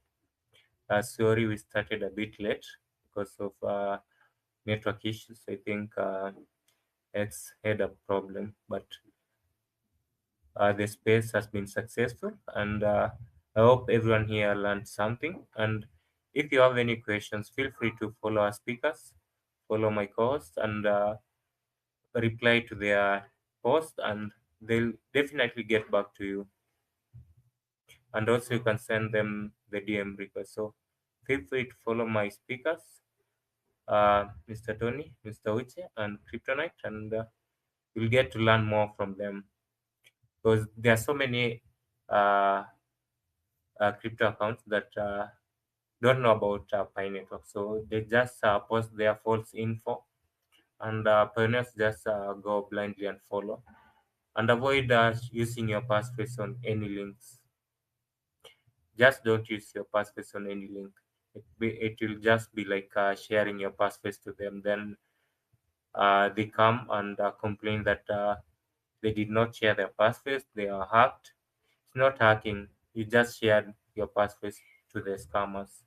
Sorry, we started a bit late because of network issues. I think X had a problem, but the space has been successful, and I hope everyone here learned something. And if you have any questions, feel free to follow our speakers, follow my co-host, and reply to their post, and they'll definitely get back to you. And also, you can send them the DM request. So feel free to follow my speakers, Mr. Tony, Mr. Uche, and Kryptonite, and you'll get to learn more from them because there are so many uh, crypto accounts that don't know about Pi Network. So they just post their false info and pioneers just go blindly and follow. And avoid using your passphrase on any links. Just don't use your passphrase on any link. It will just be like sharing your passphrase to them. Then they come and complain that they did not share their passphrase. They are hacked. It's not hacking. You just shared your passphrase to the scammers.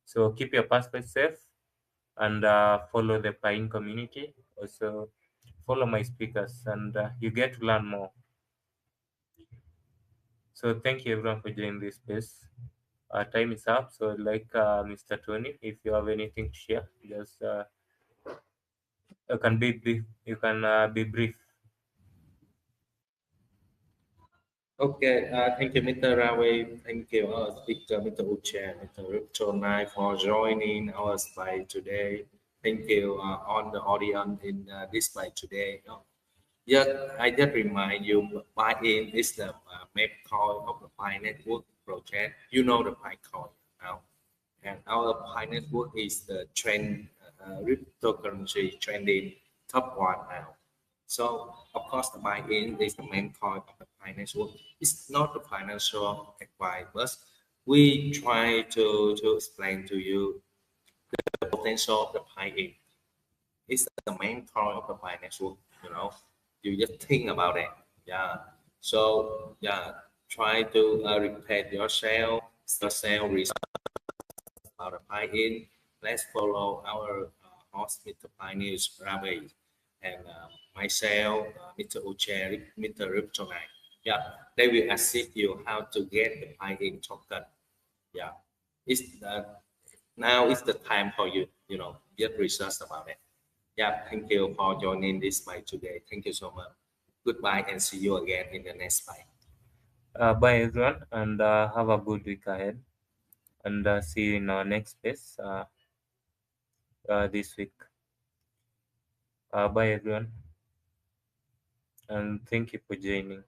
So keep your passphrase safe and follow the Piin community. Also follow my speakers and you get to learn more. So thank you everyone for joining this space. Our time is up. So like Mr. Tony, if you have anything to share, just you can be brief. You can be brief. Okay, thank you, Mr. Ravi. Thank you, our speaker, Mr. Uche, Mr. Riptonai, for joining our slide today. Thank you on the audience in this slide today. Just, I just remind you, Buy-in is the main core of the Pi Network project. You know the Pi coin now. And our Pi Network is the trend cryptocurrency trending top one now. So of course the buy-in is the main point of the finance work. It's not the financial advice, but we try to explain to you the potential of the buy-in. It's the main point of the finance work, you know. You just think about it. Yeah. So yeah, try to repeat yourself, research about the buy-in. Let's follow our host, Mr. Pioneer Ravi, and myself, Mr. Uche, Mr. Riptonai. Yeah, they will assist you how to get the buy-in token. Yeah, it's now is the time for you. You know, get research about it. Yeah, thank you for joining this fight today. Thank you so much. Goodbye and see you again in the next fight. Bye everyone, and have a good week ahead. And see you in our next space this week. Bye everyone, and thank you for joining.